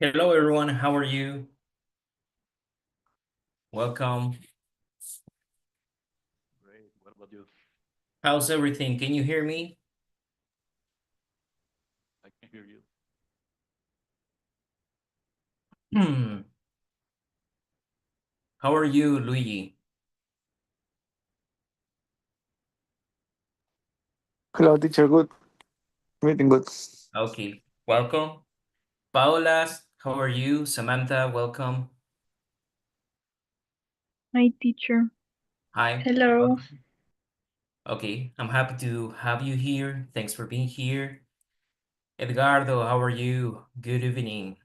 Hello, everyone. How are you? Welcome. Great. What about you? How's everything? Can you hear me? I can hear you. Hmm. How are you, Luigi? Hello, teacher. Good. Meeting good. Okay. Welcome. Paola, how are you? Samantha, welcome. Hi, teacher. Hi. Hello. Welcome. Okay. I'm happy to have you here. Thanks for being here. Edgardo, how are you? Good evening.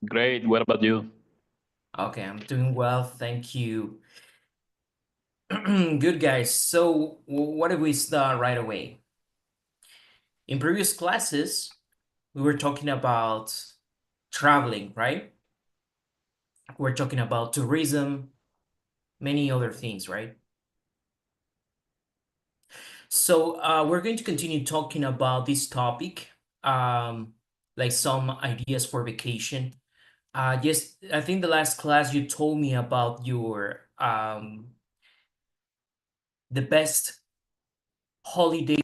Great. What about you? Okay, I'm doing well. Thank you. Good, guys. So, what do we start right away? In previous classes, we were talking about traveling, right? We're talking about tourism, many other things, right? So we're going to continue talking about this topic, um, like some ideas for vacation. Yes, I think the last class you told me about your the best holiday,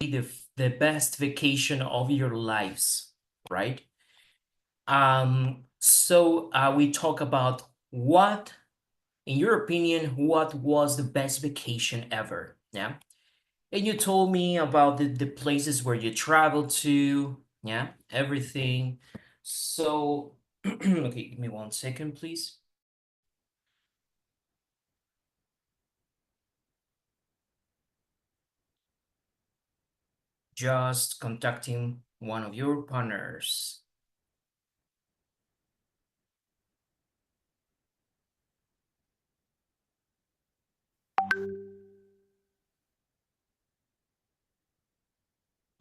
the best vacation of your lives, right? So we talk about what, in your opinion, what was the best vacation ever? Yeah. And you told me about the places where you traveled to, yeah, everything. So, okay, give me 1 second, please. Just contacting one of your partners.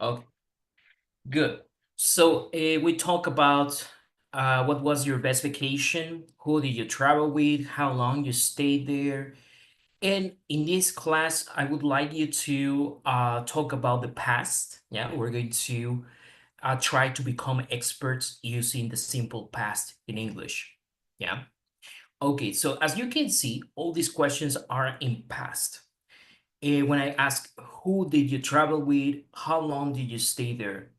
Okay, good. So we talk about what was your best vacation, who did you travel with, how long you stayed there. And in this class, I would like you to talk about the past. Yeah, we're going to try to become experts using the simple past in English. Yeah. Okay, so as you can see, all these questions are in past. When I ask, who did you travel with? How long did you stay there?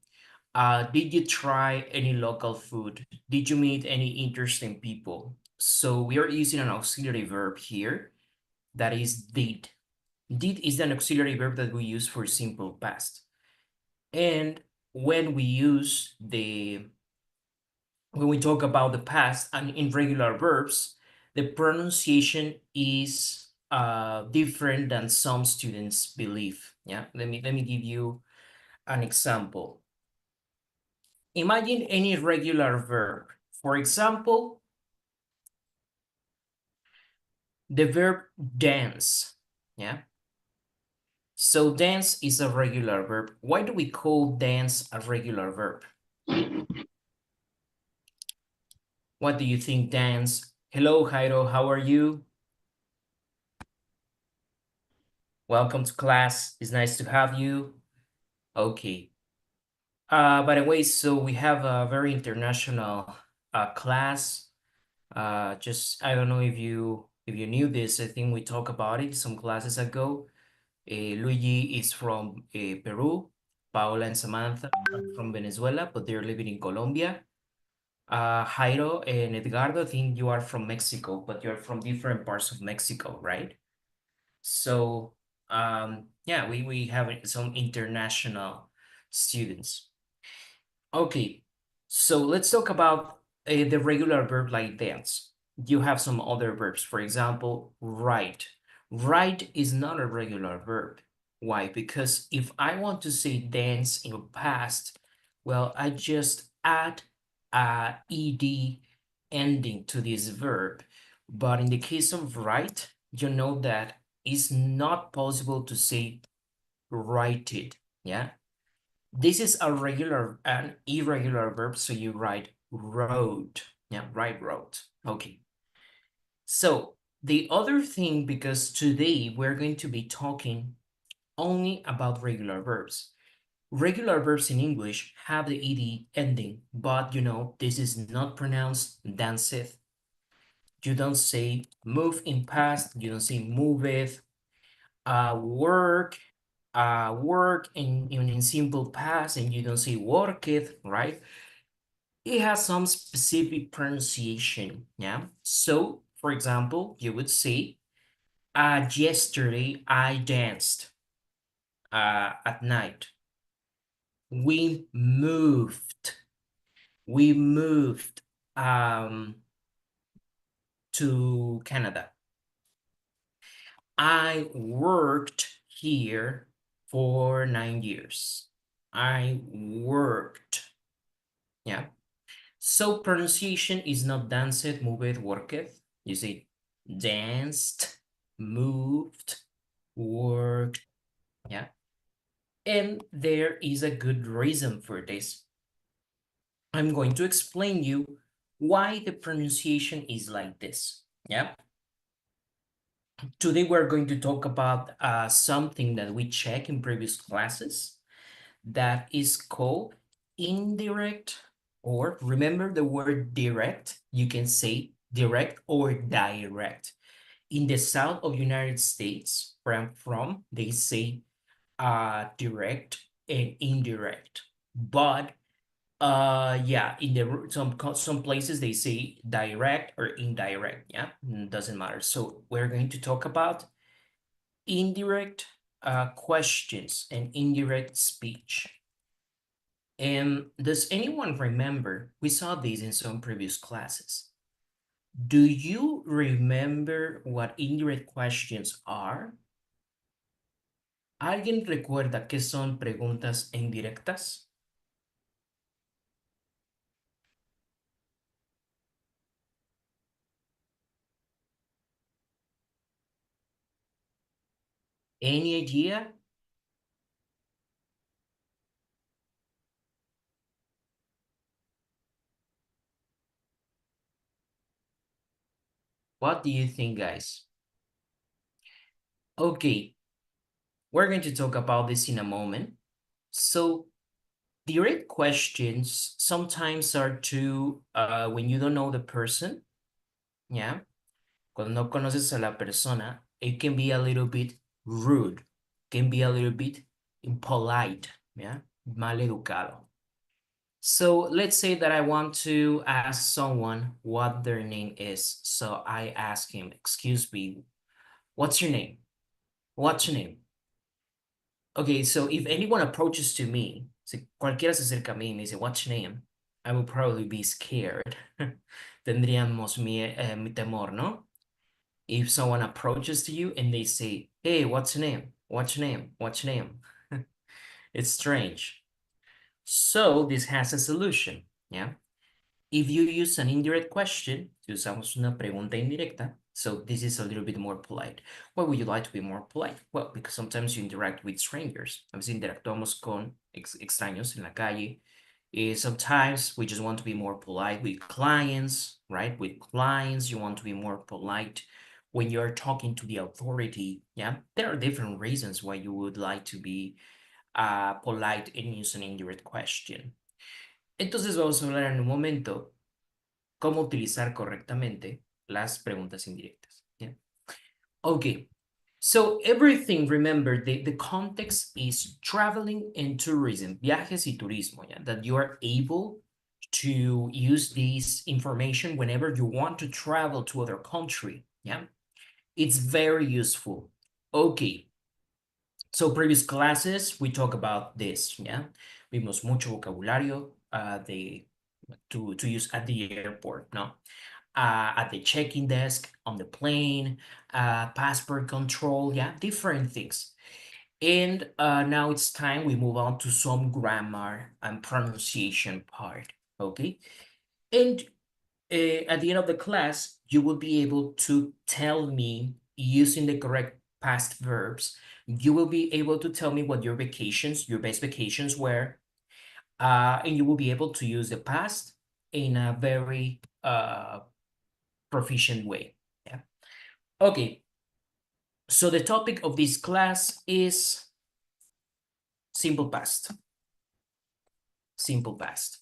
Did you try any local food? Did you meet any interesting people? So we are using an auxiliary verb here that is did. Did is an auxiliary verb that we use for simple past. And when we use the when we talk about the past and irregular verbs, the pronunciation is different than some students believe. Yeah, let me give you an example. Imagine any regular verb. For example, the verb dance. Yeah. So dance is a regular verb. Why do we call dance a regular verb? What do you think, dance? Hello, Jairo. How are you? Welcome to class. It's nice to have you. Okay. By the way, so we have a very international class. Just I don't know if you knew this. I think we talked about it some classes ago. Luigi is from Peru. Paola and Samantha are from Venezuela, but they're living in Colombia. Jairo and Edgardo, I think you are from Mexico, but you're from different parts of Mexico, right? So yeah, we have some international students. Okay, so let's talk about the regular verb like dance. You have some other verbs. For example, write. Write is not a regular verb. Why? Because if I want to say dance in the past, well, I just add a ed ending to this verb. But in the case of write, you know that it's not possible to say write it. Yeah. This is a regular and irregular verb, so you write wrote. Yeah, write wrote. Okay. So the other thing, because today we're going to be talking only about regular verbs. Regular verbs in English have the ed ending, but you know, this is not pronounced danceth. You don't say move in past, you don't say moveth, work, work in simple past, and you don't say worketh, right? It has some specific pronunciation, yeah? So, for example, you would say, yesterday I danced at night. We moved. We moved to Canada. I worked here for 9 years. I worked. Yeah. So pronunciation is not danced, moved, worketh. You say danced, moved, worked. Yeah. And there is a good reason for this. I'm going to explain you why the pronunciation is like this. Yeah. Today we're going to talk about something that we check in previous classes that is called indirect, or remember the word direct, you can say direct or direct. In the south of United States, where I'm from, they say direct and indirect. But yeah, in the some places they say direct or indirect. Yeah, doesn't matter. So we're going to talk about indirect questions and indirect speech. And does anyone remember? We saw these in some previous classes. Do you remember what indirect questions are? ¿Alguien recuerda qué son preguntas indirectas? Any idea? What do you think, guys? Okay, we're going to talk about this in a moment. So, direct questions sometimes are to when you don't know the person, yeah, cuando no conoces a la persona, it can be a little bit rude, can be a little bit impolite, yeah, mal educado. So let's say that I want to ask someone what their name is. So I ask him, excuse me, what's your name? What's your name? Okay, so if anyone approaches to me, si cualquiera se acerca a mí y me dice, what's your name? I will probably be scared. Tendríamos mi temor, ¿no? If someone approaches to you and they say, hey, what's your name? What's your name? What's your name? It's strange. So this has a solution, yeah? If you use an indirect question, si usamos una pregunta indirecta, so this is a little bit more polite. Why would you like to be more polite? Well, because sometimes you interact with strangers. A veces interactuamos con extraños en la calle. Sometimes we just want to be more polite with clients, right? With clients, you want to be more polite when you're talking to the authority. Yeah, there are different reasons why you would like to be polite and use an indirect question. Entonces vamos a hablar en un momento cómo utilizar correctamente las preguntas indirectas. Yeah. Okay. So everything, remember, the context is traveling and tourism, viajes y turismo, yeah, that you are able to use this information whenever you want to travel to other country, yeah. It's very useful. Okay. So previous classes, we talk about this, yeah. Vimos mucho vocabulario to use at the airport, no? At the check-in desk, on the plane, passport control, yeah, different things. And now it's time we move on to some grammar and pronunciation part, okay? And at the end of the class, you will be able to tell me using the correct past verbs. You will be able to tell me what your vacations, your best vacations were, and you will be able to use the past in a very proficient way. Yeah. Okay. So the topic of this class is simple past. simple past.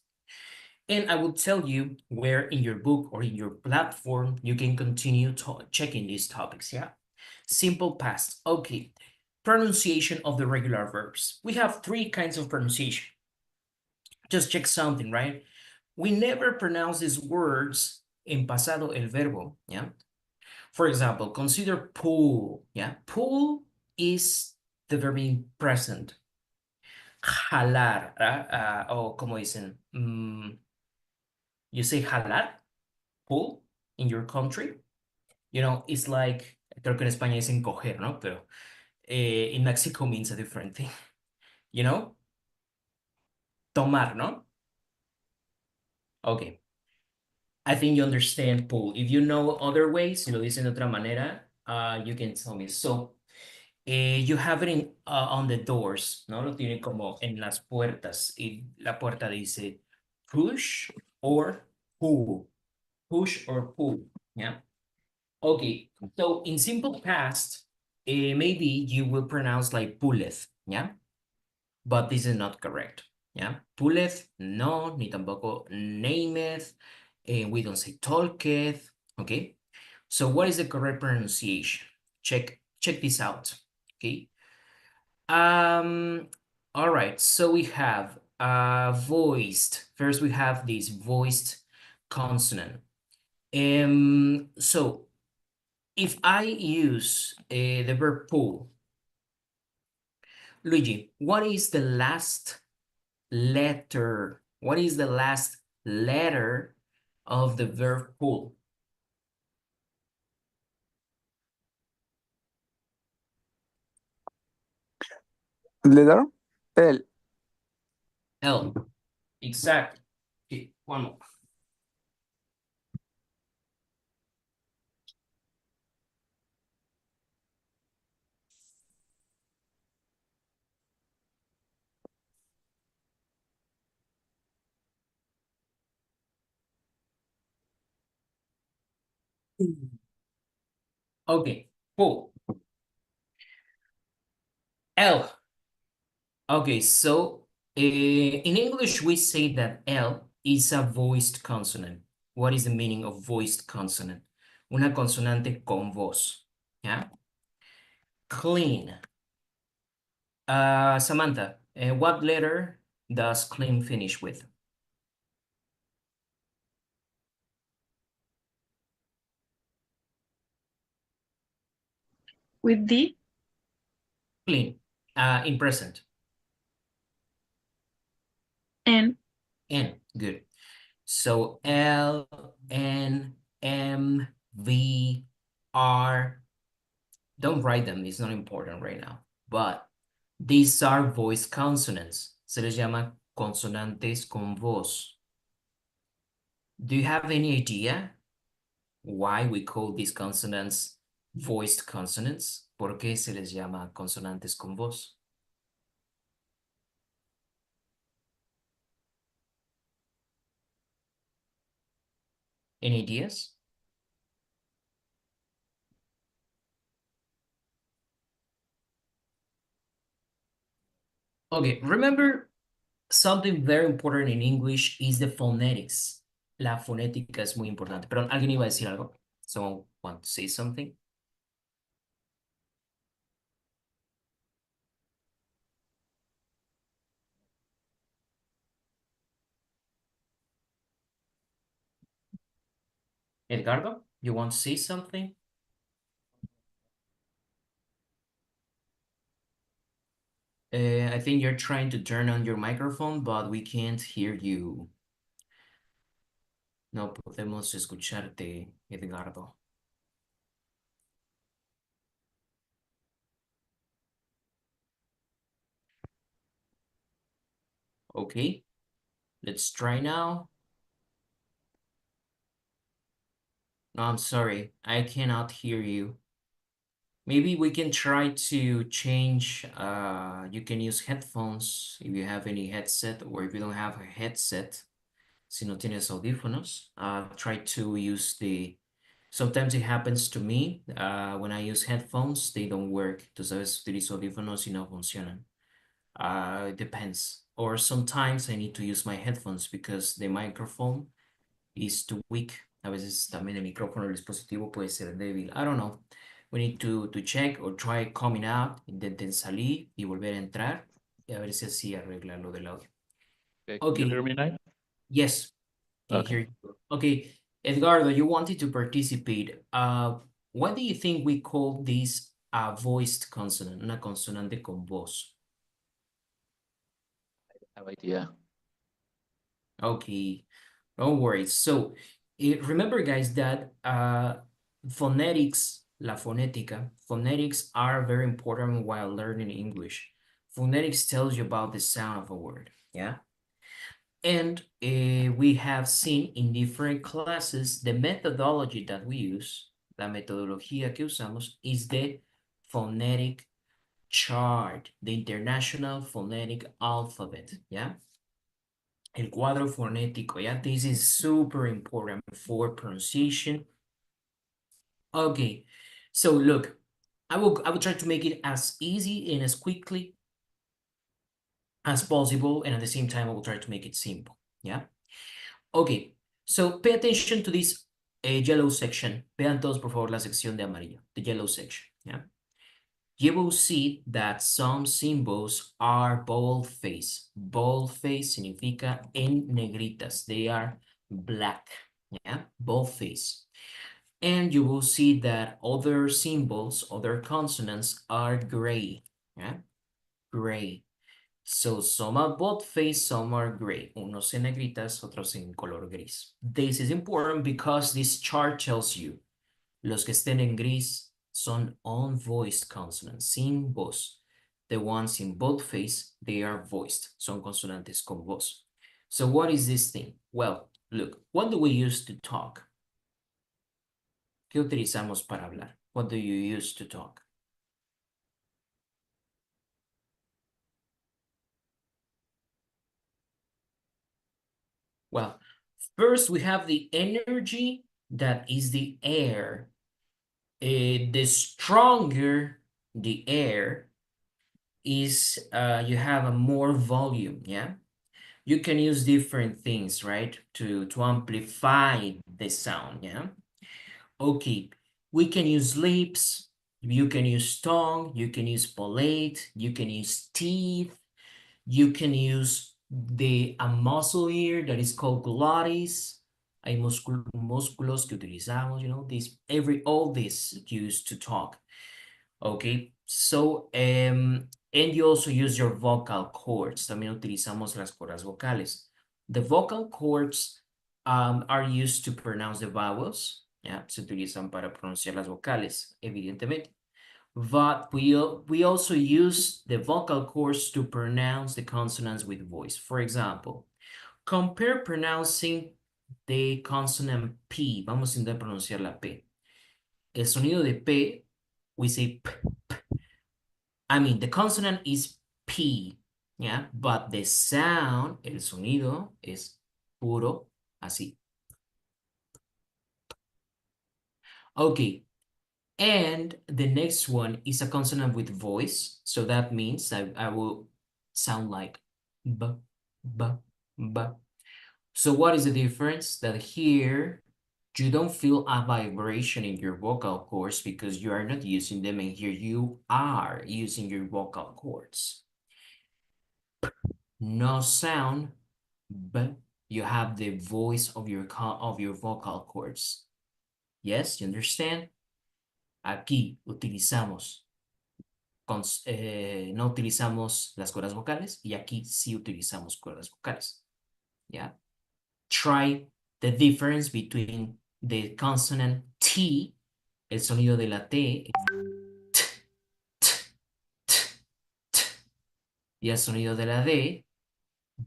And I will tell you where in your book or in your platform you can continue checking these topics, yeah? Simple past, okay. Pronunciation of the regular verbs. We have three kinds of pronunciation. Just check something, right? We never pronounce these words en pasado el verbo, yeah? For example, consider pull, yeah? Pull is the verb in present. Jalar, o como dicen, you say jalar, pull in your country. You know, it's like, creo que en España dicen coger, ¿no? Pero in Mexico means a different thing. You know? Tomar, ¿no? Okay. I think you understand pull. If you know other ways, si lo dicen de otra manera, you can tell me. So, you have it on the doors, ¿no? Lo tiene como en las puertas. Y la puerta dice push or pull. Push or pull, yeah? Okay, so in simple past, maybe you will pronounce like pulleth, yeah? But this is not correct, yeah? Pulleth, no, ni tampoco nameth, we don't say talketh, okay? So what is the correct pronunciation? Check this out, okay? Um, all right, so we have voiced. First we have this voiced consonant. So if I use the verb pull, Luigi, what is the last letter? What is the last letter of the verb pull? Letter L. L. Exactly. Okay, one more. Okay, pull. L. Okay, so in English, we say that L is a voiced consonant. What is the meaning of voiced consonant? Una consonante con voz. Yeah? Clean. Samantha, what letter does clean finish with? With D, Clean. In present. N, N. Good. So L, N, M, V, R. Don't write them. It's not important right now. But these are voice consonants. Se les llama consonantes con voz. Do you have any idea why we call these consonants voiced consonants? ¿Por qué se les llama consonantes con voz? Any ideas? Okay, remember something very important in English is the phonetics. La fonética es muy importante. Pero alguien iba a decir algo. Someone want to say something? Edgardo, you want to say something? I think you're trying to turn on your microphone, but we can't hear you. No podemos escucharte, Edgardo. Okay, let's try now. No, I'm sorry, I cannot hear you. Maybe we can try to change, you can use headphones if you have any headset, or if you don't have a headset, si no tienes audífonos, try to use sometimes it happens to me, when I use headphones, they don't work. Entonces a veces utilizo audífonos y no funcionan. It depends. or sometimes I need to use my headphones because the microphone is too weak. A veces también el micrófono del dispositivo puede ser débil. I don't know. We need to check or try coming out. Intenten salir y volver a entrar y a ver si así arregla lo del audio. Okay, can you Okay, hear me now? yes, can Okay. hear you. Okay, Edgardo, you wanted to participate. What do you think we call this a voiced consonant, una consonante con voz? Have idea. Okay, no worries. So, remember, guys, that phonetics, la fonética, phonetics are very important while learning English. Phonetics tells you about the sound of a word, yeah? And we have seen in different classes the methodology that we use, la metodología que usamos, is the phonetic chart, the International Phonetic Alphabet, yeah? El cuadro fonético, yeah? This is super important for pronunciation. Okay, so look, I will try to make it as easy and as quickly as possible, and at the same time, I will try to make it simple, yeah? Okay, so pay attention to this yellow section. Vean todos, por favor, la sección de amarillo, the yellow section, yeah? You will see that some symbols are boldface. Boldface significa en negritas. They are black, yeah? Boldface. And you will see that other symbols, other consonants are gray, yeah? Gray. So some are boldface, some are gray. Unos en negritas, otros en color gris. This is important because this chart tells you los que estén en gris son unvoiced consonants, sin voz. The ones in boldface, they are voiced. Son consonantes con voz. So what is this thing? Well, look, what do we use to talk? ¿Qué utilizamos para hablar? What do you use to talk? Well, first we have the energy that is the air. The stronger the air is, you have a more volume, yeah? You can use different things, right? To amplify the sound, yeah? Okay, we can use lips, you can use tongue, you can use palate, you can use teeth, you can use a muscle here that is called glottis. Hay músculos que utilizamos, you know, all this used to talk. Okay, so, and you also use your vocal cords. También utilizamos las cuerdas vocales. The vocal cords are used to pronounce the vowels. Yeah, se utilizan para pronunciar las vocales, evidentemente. But we also use the vocal cords to pronounce the consonants with voice. For example, compare pronouncing the consonant P. Vamos a intentar pronunciar la P. El sonido de P, we say P. I mean, the consonant is P, yeah, but the sound, el sonido, es puro así. Okay, and the next one is a consonant with voice, so that means I will sound like B, B, B. So what is the difference? That here, you don't feel a vibration in your vocal cords because you are not using them, and here you are using your vocal cords. No sound, but you have the voice of your vocal cords. Yes, you understand? Aquí utilizamos, no utilizamos las cuerdas vocales y aquí sí utilizamos cuerdas vocales. Yeah. Try the difference between the consonant T, el sonido de la T, t, t, t, t, y el sonido de la D,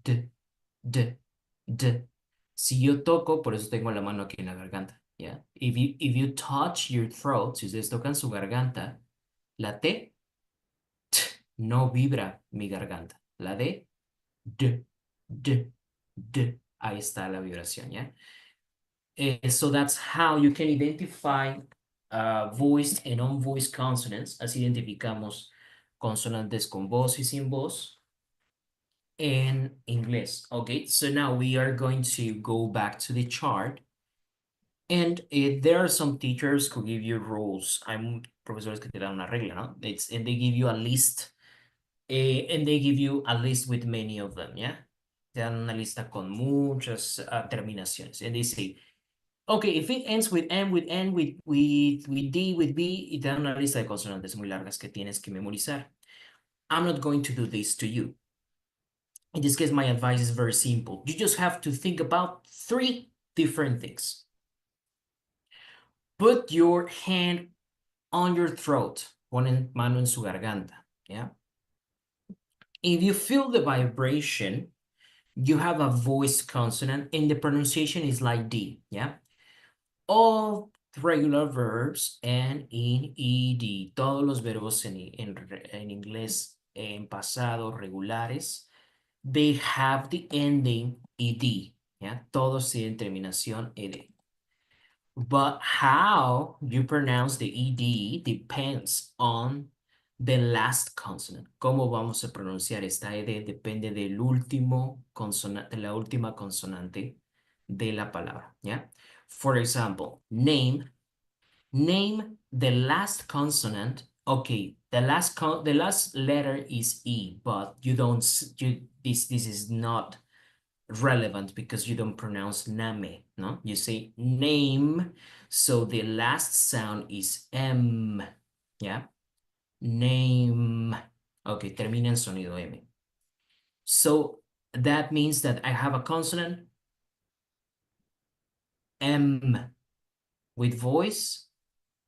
D, D, D. Si yo toco, por eso tengo la mano aquí en la garganta, ¿ya? If you touch your throat, si ustedes tocan su garganta, la T, t, no vibra mi garganta. La D, D, D, D. Ahí está la vibración, ¿ya? So that's how you can identify voiced and unvoiced consonants. Así identificamos consonantes con voz y sin voz. en inglés. Okay, so now we are going to go back to the chart. And there are some teachers who give you rules. Hay profesores que te dan una regla, ¿no? And they give you a list. And they give you a list with many of them, ¿ya? Te dan una lista con muchas terminaciones. And they say, okay, if it ends with M, with N, with D, with B, y te dan una lista de consonantes muy largas que tienes que memorizar. I'm not going to do this to you. In this case, my advice is very simple. You just have to think about 3 different things. Put your hand on your throat. Ponen mano en su garganta, yeah? If you feel the vibration, you have a voiced consonant and the pronunciation is like D, yeah? All regular verbs and in ed, todos los verbos en inglés en pasado regulares, they have the ending ed, yeah? Todos tienen terminación ed. But how you pronounce the ed depends on the last consonant. ¿Cómo vamos a pronunciar esta ed? Depende del último consonante, de la última consonante de la palabra, ¿ya? For example, name the last consonant. Okay, the last letter is E, but this is not relevant because you don't pronounce name, no? You say name, so the last sound is M, yeah? Name. Okay, termina en sonido M. So that means that I have a consonant M with voice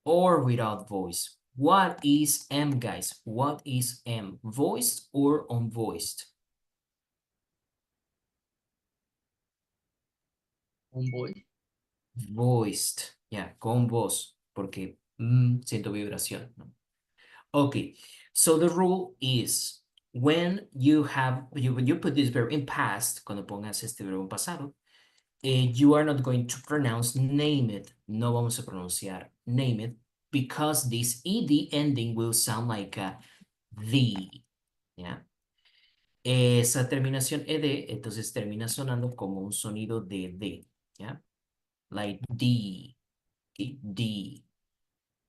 or without voice. What is M, guys? What is M? Voiced or unvoiced? Un boy. Voiced, yeah, con voz, porque siento vibración, ¿no? Okay, so the rule is when you put this verb in past, cuando pongas este verbo en pasado, you are not going to pronounce name it. No vamos a pronunciar name it because this ed ending will sound like a the, yeah. Esa terminación ed, entonces termina sonando como un sonido de D, yeah, like D, D.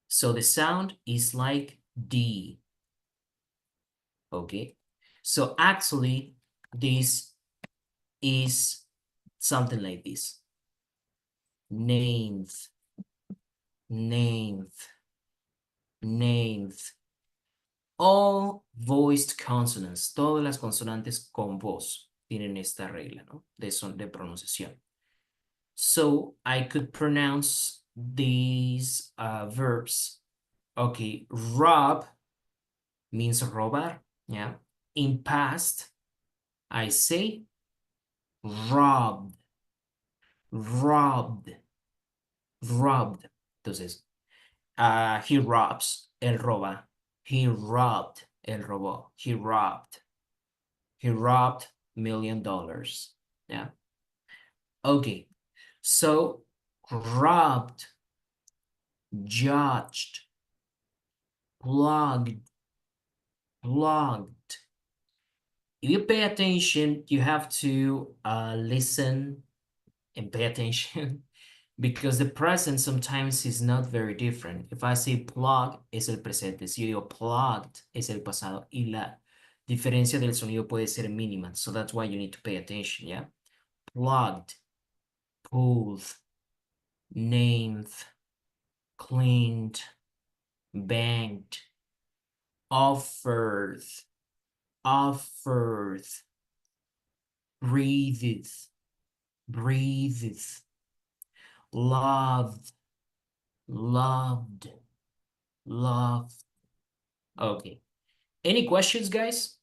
So the sound is like D. Okay. So actually, this is something like this. Named, named, named. All voiced consonants, todas las consonantes con voz tienen esta regla, ¿no? De pronunciación. So I could pronounce these verbs. Okay, rob means robar, yeah. In past, I say robbed, robbed, robbed. Entonces, he robs, él roba. He robbed, él robó. He robbed. He robbed $1,000,000. Yeah. Okay. So robbed, judged, plugged, plugged. If you pay attention, you have to listen and pay attention because the present sometimes is not very different. If I say plug, es el presente. Si yo digo plugged, es el pasado. Y la diferencia del sonido puede ser mínima. So that's why you need to pay attention, yeah? Plugged, pulled, named, cleaned, banked, offered, offered, breathed, breathed, loved, loved, loved. Okay. Any questions, guys?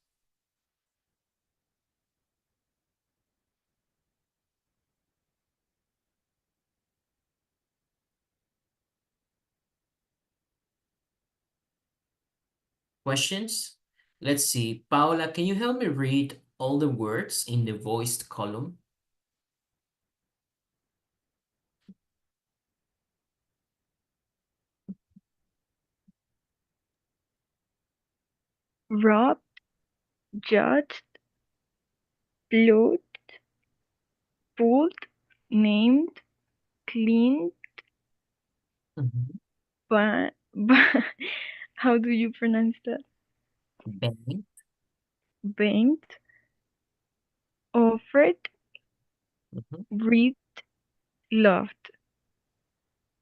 Questions? Let's see. Paula, can you help me read all the words in the voiced column? Robbed, judged, Plugged, pulled, named, cleaned, Mhm. how do you pronounce that? Bang. Banked, offered, Mhm. breathed, loved.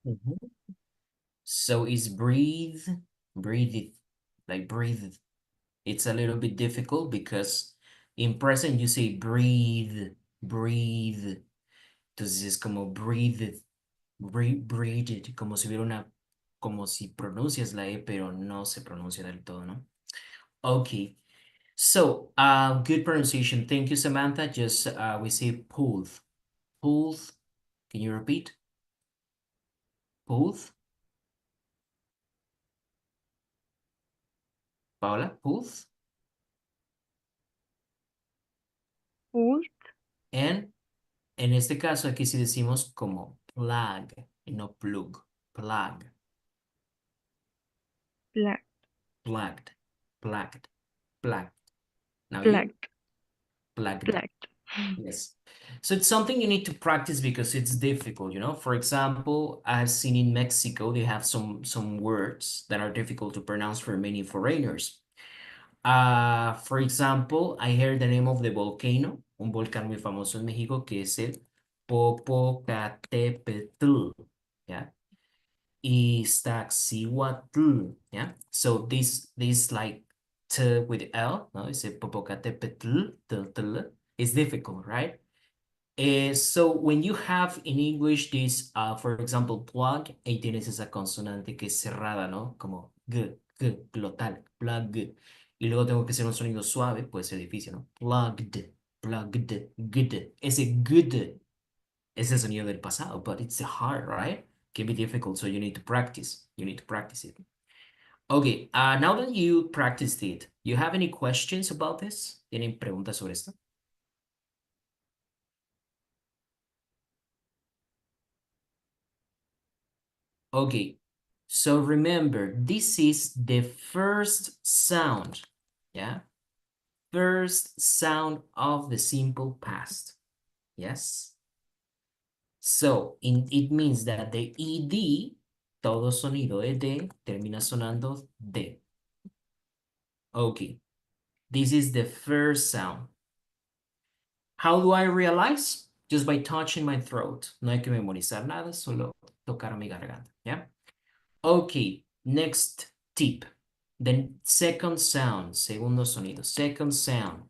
Mhm. So is breathe, breathe, like breathe. It's a little bit difficult because in present you say breathe, breathe. Entonces es como breathe, breathe, it, como si hubiera una, como si pronuncias la E, pero no se pronuncia del todo, ¿no? Okay. So, good pronunciation. Thank you, Samantha. Just we say pulled. Pulled. Can you repeat? Pulled. Paola, pulled. Pulled, And en este caso aquí sí decimos como plug y no plug. Plug. black, Plugged. Plugged. Plugged. Now you blacked, plugged. blacked. Yes. So it's something you need to practice because it's difficult, you know. For example, I've seen in Mexico they have some words that are difficult to pronounce for many foreigners. For example, I heard the name of the volcano, un volcán muy famoso en México que es el Popocatépetl, yeah, Iztaccíhuatl, yeah. So this like t with L, no, it's a Popocatépetl, is difficult, right? So when you have in English this, for example, plug, ahí tienes esa consonante que es cerrada, ¿no? Como glotal, plug. Y luego tengo que hacer un sonido suave, puede ser difícil, ¿no? Plugged, plugged, good. Ese good es el sonido del pasado, but it's hard, right? Can be difficult, so you need to practice. You need to practice it. Okay, now that you practiced it, you have any questions about this? ¿Tienen preguntas sobre esto? Okay, so remember, this is the first sound, yeah? First sound of the simple past, yes? So, it means that the ed, todo sonido ed, termina sonando de. Okay, this is the first sound. How do I realize? Just by touching my throat. No hay que memorizar nada, solo tocar mi garganta, yeah? Okay, next tip. The second sound, segundo sonido, second sound.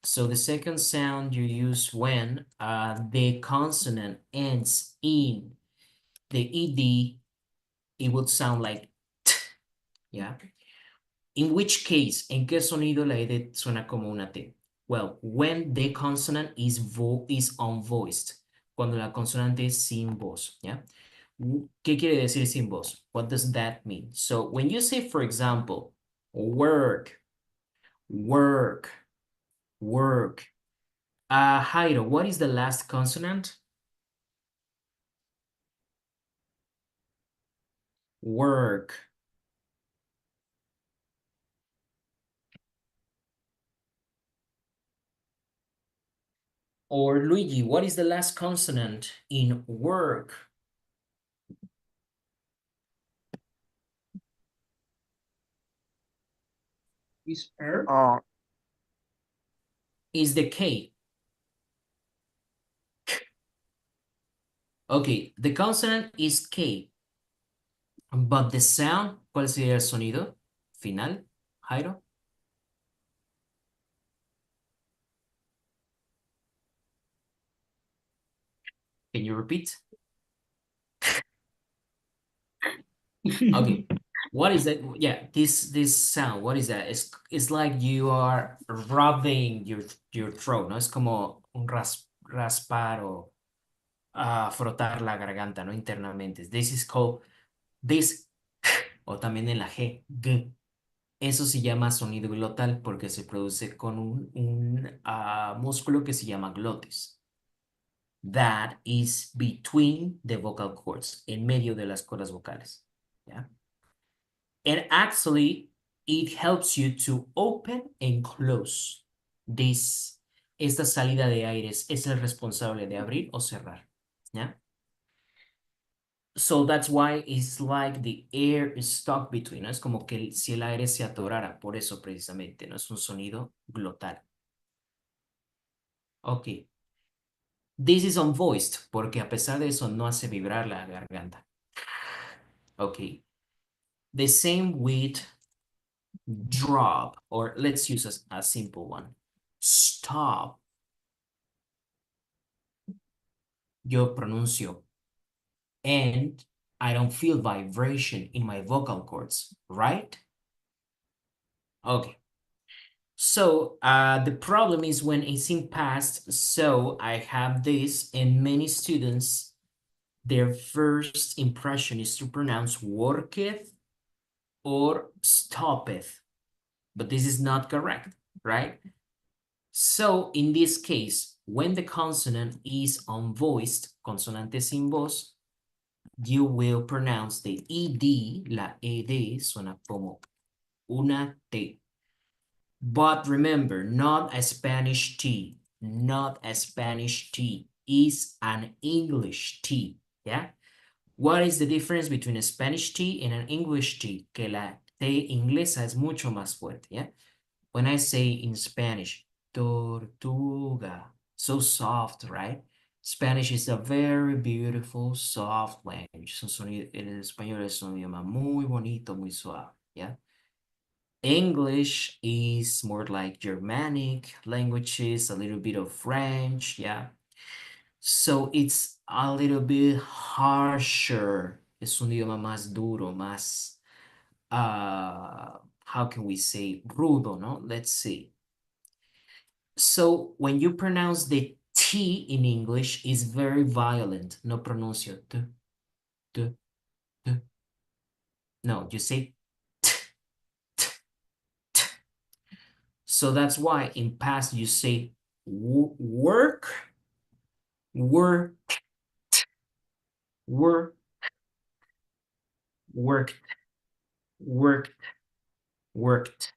So the second sound you use when the consonant ends in the ed, it would sound like t, yeah? In which case, ¿en qué sonido la ed suena como una T? Well, when the consonant is unvoiced, cuando la consonante es sin voz, ¿ya? ¿Qué quiere decir sin voz? What does that mean? So when you say, for example, work, work, work. Jairo, what is the last consonant? Work. Or Luigi, what is the last consonant in work? Is R? Uh, Is the K. Okay, the consonant is K. But the sound, ¿cuál sería el sonido final, Jairo? Can you repeat? Okay. What is that? Yeah, this sound, what is that? It's like you are rubbing your throat, ¿no? Es como un raspar o frotar la garganta, ¿no? Internamente. This is called this, o también en la G, G. Eso se llama sonido glotal porque se produce con un músculo que se llama glotis. That is between the vocal cords, en medio de las cuerdas vocales. Yeah? And actually, it helps you to open and close this esta salida de aires es el responsable de abrir o cerrar. ¿Ya? So that's why it's like the air is stuck between. ¿No? Es como que si el aire se atorara, por eso precisamente, no es un sonido glotal. Ok. This is unvoiced, porque a pesar de eso no hace vibrar la garganta. Ok. The same with drop, or let's use a simple one. Stop. Yo pronuncio and I don't feel vibration in my vocal cords, right? Okay. So the problem is when it's in past, so I have this and many students, their first impression is to pronounce worketh or stoppeth, but this is not correct, right? So in this case, when the consonant is unvoiced, consonante sin voz, you will pronounce the ed, la ed suena como una T. But remember, not a Spanish T, not a Spanish T, is an English T, yeah? What is the difference between a Spanish T and an English T? Que la T inglesa es mucho más fuerte, yeah? When I say in Spanish, tortuga, so soft, right? Spanish is a very beautiful, soft language. El español es un idioma muy bonito, muy suave, yeah? English is more like Germanic languages, a little bit of French, yeah. So it's a little bit harsher. Es un idioma más duro, más, how can we say, rudo, no? Let's see. So when you pronounce the T in English, it's very violent. No pronuncio t, t, t. No, you say t, t, t. So that's why in past you say work, work, work, worked, worked, worked.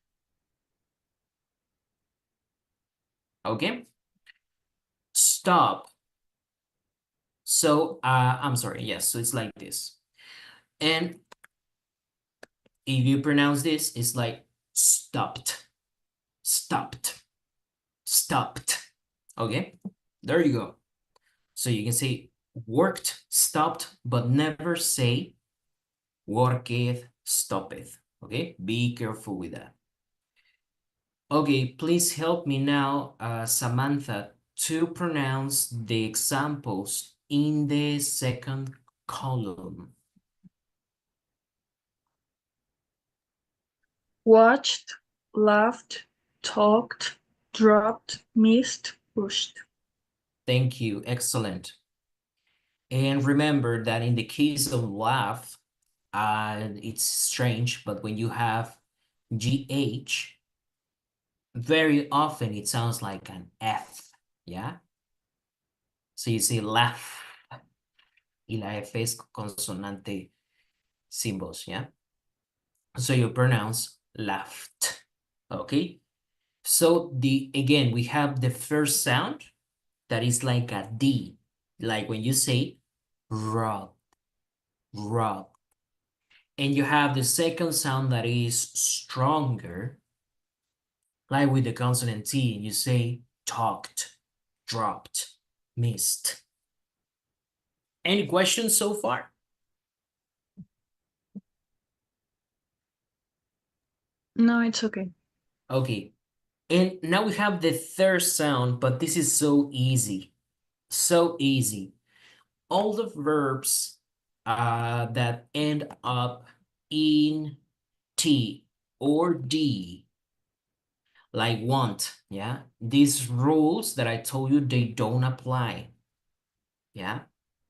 Okay? Stop. So I'm sorry, yes, so it's like this. And if you pronounce this, it's like stopped, stopped, stopped. Okay? There you go. So you can say worked, stopped, but never say worketh, stoppeth. Okay? Be careful with that. Okay, please help me now, Samantha, to pronounce the examples in the second column. Watched, laughed, talked, dropped, missed, pushed. Thank you. Excellent. And remember that in the case of laugh, it's strange, but when you have GH, very often it sounds like an F, yeah? So you say laugh, y la F es consonante sin voz, yeah? So you pronounce laughed, okay? So again, we have the first sound that is like a D, like when you say rod, rod. And you have the second sound that is stronger, like with the consonant T, and you say talked, dropped, missed. Any questions so far? No, it's okay. Okay. And now we have the third sound, but this is so easy. So easy. All the verbs that end up in T or D, like want, yeah? These rules that I told you, they don't apply, yeah?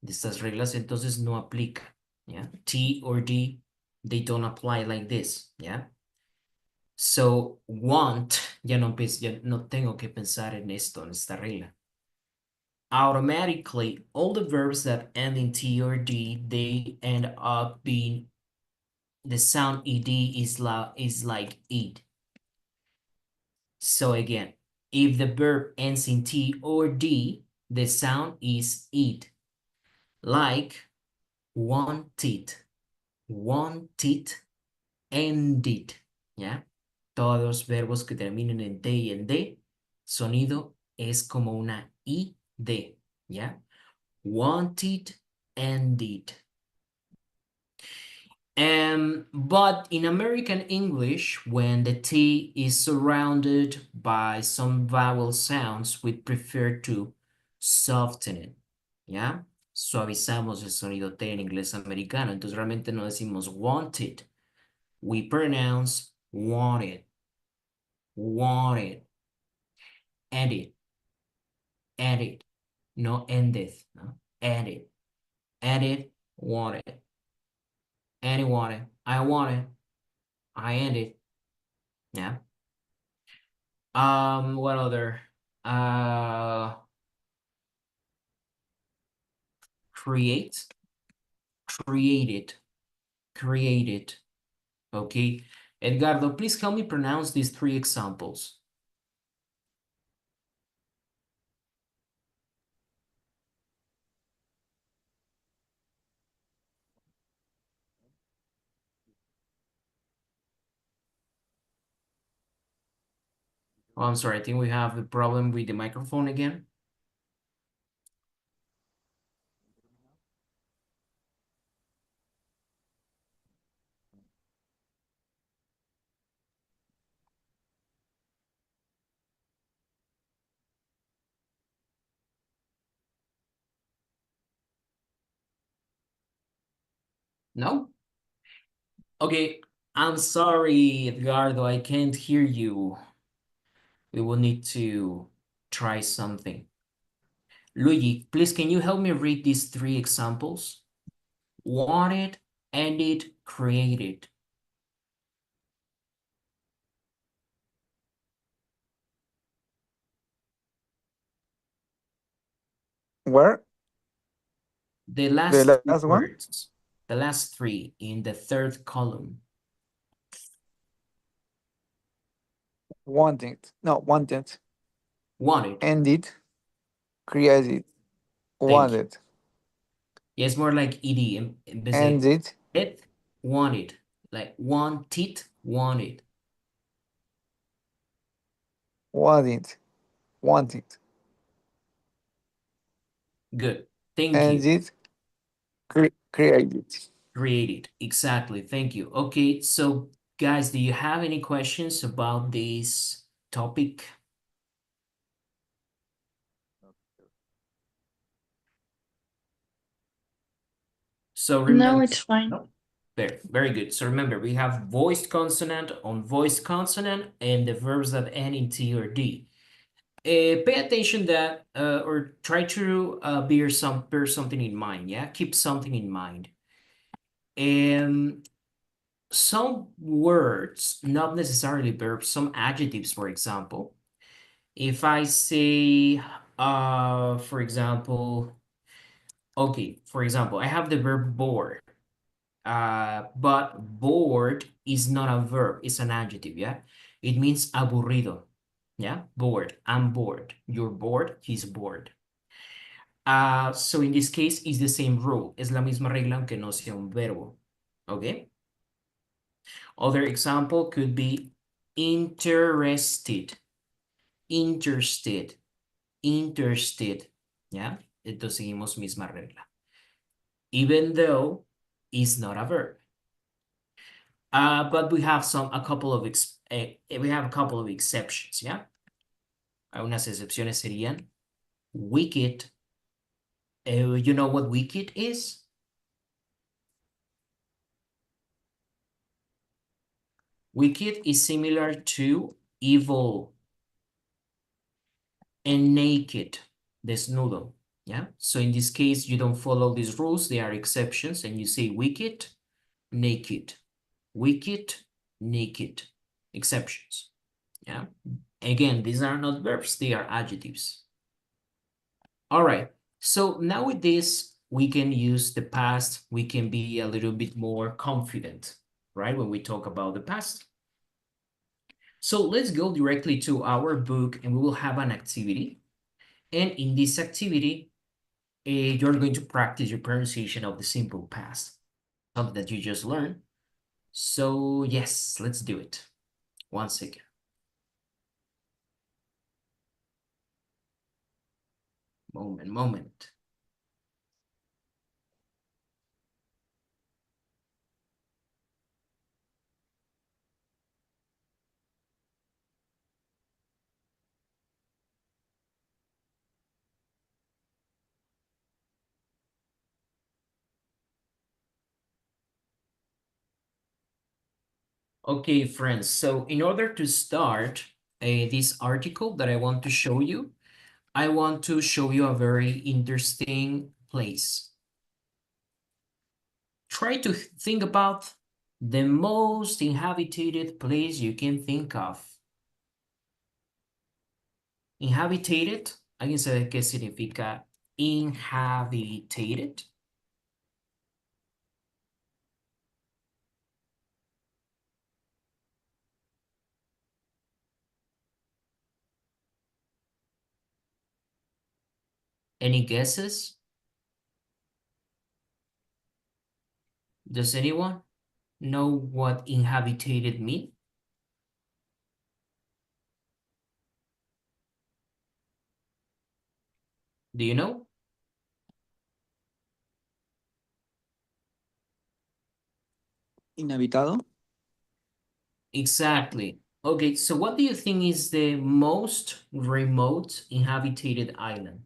Estas reglas entonces no aplica, yeah? T or D, they don't apply like this, yeah? So want, ya no tengo que pensar en esto, en esta regla. Automatically, all the verbs that end in T or D, they end up being, the sound ED is like eat. So again, If the verb ends in T or D, the sound is ed. Like wanted, wanted, ended. ¿Ya? Todos los verbos que terminen en T y en D, sonido es como una ID. ¿Ya? Wanted, ended. But in American English, when the T is surrounded by some vowel sounds, we prefer to soften it. ¿Ya? Suavizamos el sonido T en inglés americano. Entonces realmente no decimos wanted. We pronounce wanted, wanted, ended, ended. No ended, no? Ended, ended, wanted, ended, wanted, I ended. Yeah. What other? Create, created, created. Okay. Edgardo, please help me pronounce these three examples. Oh, I'm sorry. I think we have a problem with the microphone again. No? Okay. I'm sorry, Edgardo. I can't hear you. We will need to try something. Luigi, please, can you help me read these three examples? Wanted, ended, created. Where? The The last three last one? words, the last three in the third column. Wanted. No, wanted. Wanted. Ended. Created. Thank you. Wanted. Yeah, it's more like ed en vez de Ended. it, wanted. Like wanted, wanted. Wanted. Wanted. Good. Thank you. Ended. Created. Created. Exactly. Thank you. Okay, so guys, do you have any questions about this topic? So No, remember, it's fine. no? Very good. So remember, we have voiced consonant, unvoiced consonant, and the verbs that end in T or D. Pay attention that, or try to bear something in mind, yeah? Keep something in mind. Some words, not necessarily verbs, some adjectives, for example. If I say, for example, okay, for example, I have the verb bored. But bored is not a verb, it's an adjective, yeah? It means aburrido, yeah? Bored, I'm bored. You're bored, he's bored. So in this case, it's the same rule. Es la misma regla aunque no sea un verbo, okay? Other example could be interested, interested, interested, yeah? Entonces seguimos misma regla. Even though it's not a verb. But we have a couple of exceptions, yeah. Algunas excepciones serían wicked. You know what wicked is? Wicked is similar to evil and naked, desnudo, yeah. So in this case, you don't follow these rules; they are exceptions, and you say wicked, naked, wicked, naked, exceptions, yeah. Again, these are not verbs; they are adjectives. All right, so now with this, we can use the past. We can be a little bit more confident, right? When we talk about the past. So let's go directly to our book and we will have an activity. And in this activity, you're going to practice your pronunciation of the simple past, something that you just learned. So yes, let's do it. 1 second. Moment. Okay, friends. So in order to start this article that I want to show you, I want to show you a very interesting place. Try to think about the most inhabited place you can think of. Inhabited, ¿alguien sabe qué significa inhabited? Any guesses? Does anyone know what inhabited mean? Do you know? Inhabitado. Exactly. Okay, so what do you think is the most remote inhabited island?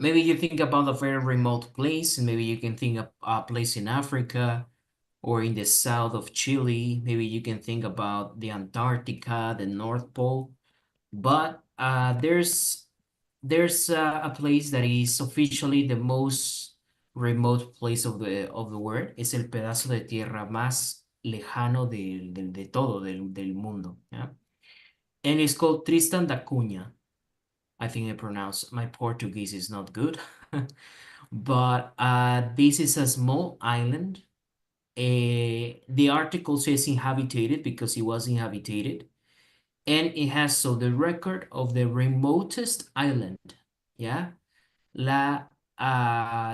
Maybe you think about a very remote place, and maybe you can think of a place in Africa or in the south of Chile. Maybe you can think about the Antarctica, the North Pole. But there's a place that is officially the most remote place of the world. Es el pedazo de tierra más lejano de todo, del mundo. Yeah? And it's called Tristan da Cunha. I think I pronounce my Portuguese is not good. But this is a small island. The article says inhabited because it was inhabited. And it has so the record of the remotest island. Yeah. La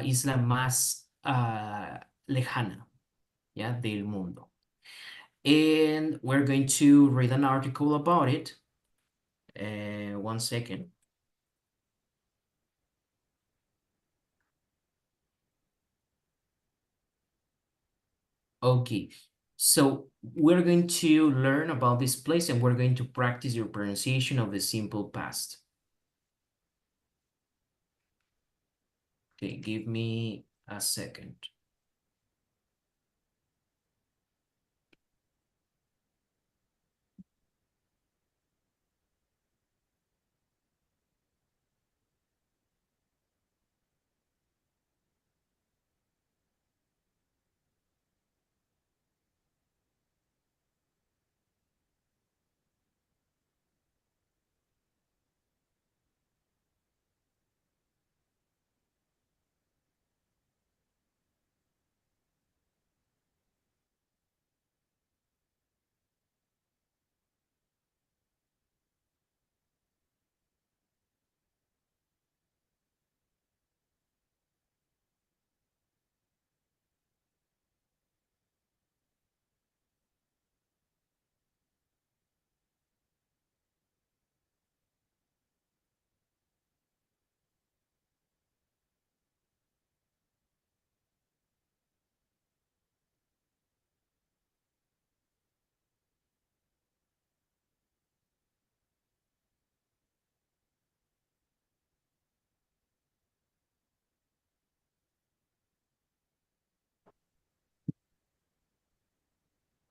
isla más lejana, yeah, del mundo. And we're going to read an article about it. 1 second. Okay, so we're going to learn about this place and we're going to practice your pronunciation of the simple past. Okay, give me a second.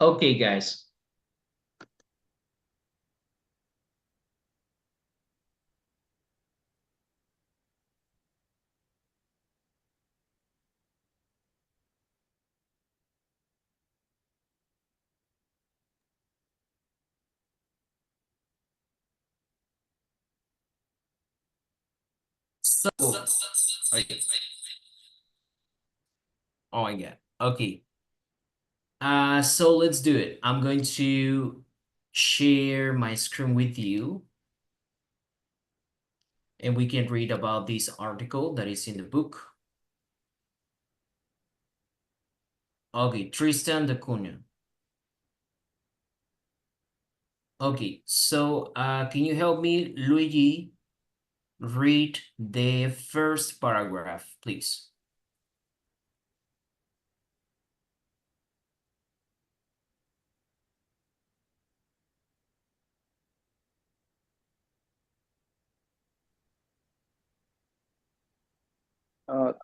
Okay, guys. So, okay. Oh my God. Okay. So let's do it. I'm going to share my screen with you, and we can read about this article that is in the book. Okay, Tristan da Cunha. Okay, so can you help me, Luigi, read the first paragraph, please?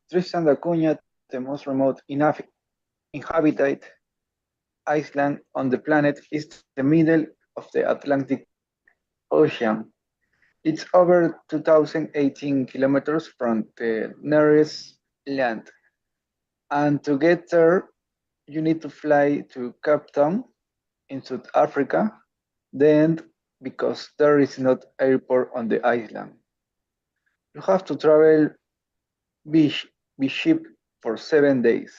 Tristan da Cunha, the most remote inhabited island on the planet, is the middle of the Atlantic Ocean. It's over 2,018 kilometers from the nearest land. And to get there, you need to fly to Cape Town in South Africa, then because there is not airport on the island. You have to travel by, by ship for 7 days.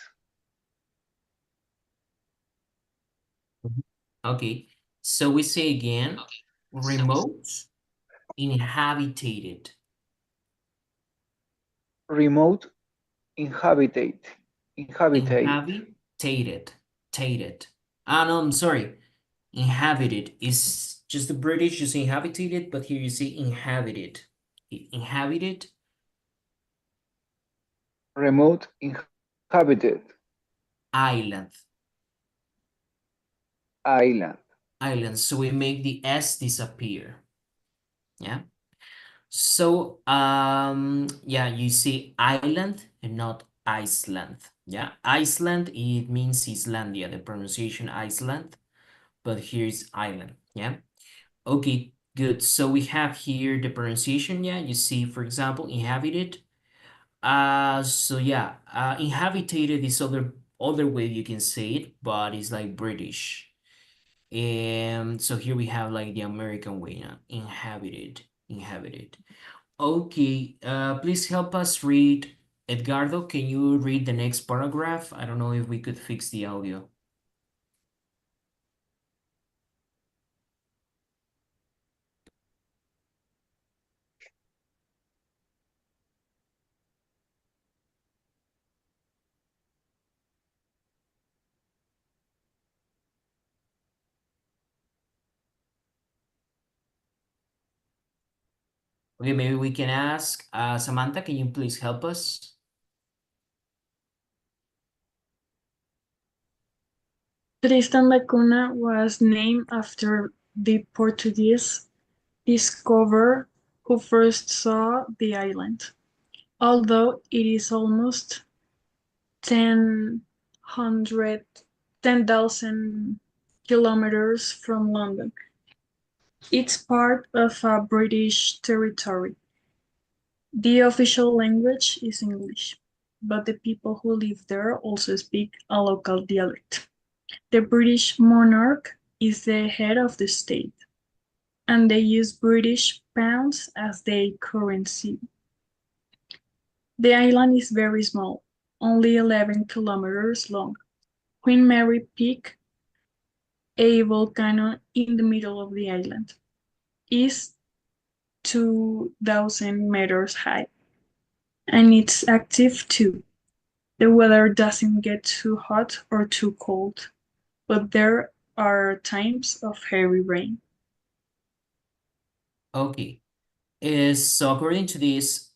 Okay, so we say again, remote, inhabited. Remote inhabited. Inhabited. Inhabitated. Tated. Ah, no, I'm sorry. Inhabited is just the British, you say inhabited, but here you say inhabited. Inhabited Remote inhabited island. island. Island. So we make the S disappear. Yeah. So, yeah, you see island and not Iceland. Yeah, Iceland, it means Islandia, the pronunciation Iceland, but here's island. Yeah. Okay, good. So we have here the pronunciation. Yeah, you see, for example, inhabited. So yeah, inhabited is other way you can say it, but it's like British. And so here we have like the American way now, inhabited, inhabited. Okay, please help us read. Edgardo, can you read the next paragraph? I don't know if we could fix the audio. Okay, maybe we can ask Samantha, can you please help us? Tristan da Cunha was named after the Portuguese discoverer who first saw the island, although it is almost 10,000 kilometers from London. It's part of a British territory. The official language is English, but the people who live there also speak a local dialect. The British monarch is the head of the state, and they use British pounds as their currency. The island is very small, only 11 kilometers long. Queen Mary Peak, a volcano in the middle of the island, is 2,000 meters high, and it's active too. The weather doesn't get too hot or too cold, but there are times of heavy rain. Okay. So according to this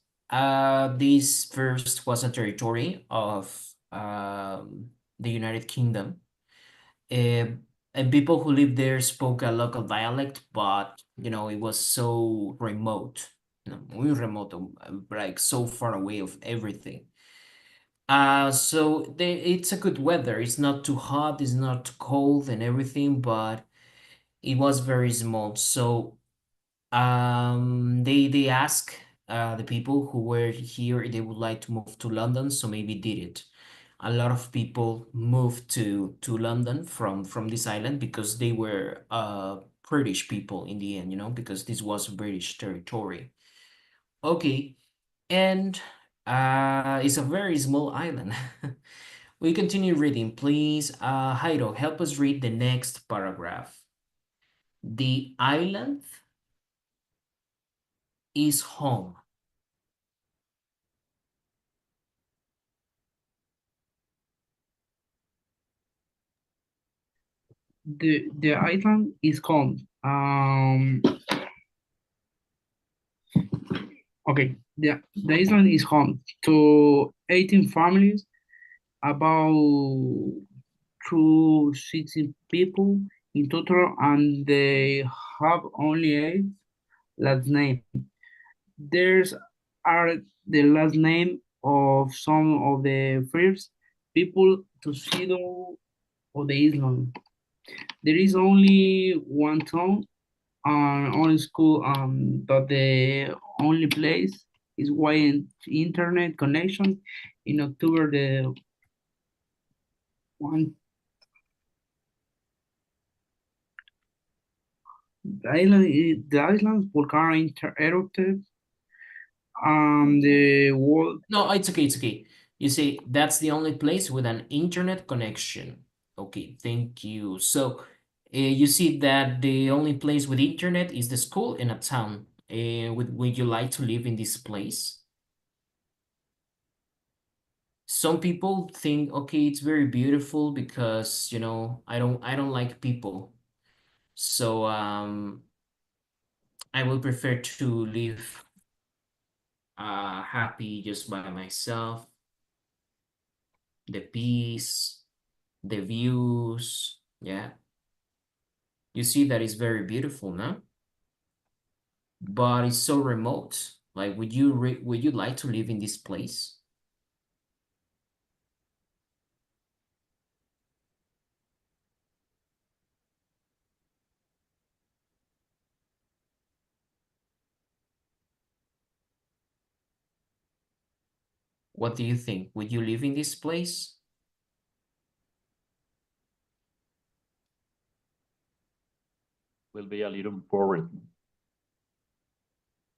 first was a territory of the United Kingdom. And people who lived there spoke a local dialect, but it was so remote, muy remote, like so far away of everything. So it's a good weather. It's not too hot, it's not too cold and everything, but it was very small. So they ask the people who were here if they would like to move to London, so maybe did it. A lot of people moved to London from this island because they were British people in the end, because this was British territory. Okay, and it's a very small island. We continue reading, please. Jairo, help us read the next paragraph. The island is home. The island is called okay, the island is home to 18 families, about 260 people in total, and they have only 8 last name. There's are the last name of some of the first people to settle on the island. There is only one town on school, but the only place is why internet connection in October the one. The island's volcano erupted. The world. No, it's okay, it's okay. You say that's the only place with an internet connection. Okay, thank you. So you see that the only place with internet is the school in a town. Would you like to live in this place? Some people think, okay, it's very beautiful because, you know, I don't like people. So I would prefer to live happy just by myself. The peace, the views, yeah. You see that is very beautiful, no? But it's so remote. Like, would you like to live in this place? What do you think? Would you live in this place? Will be a little boring.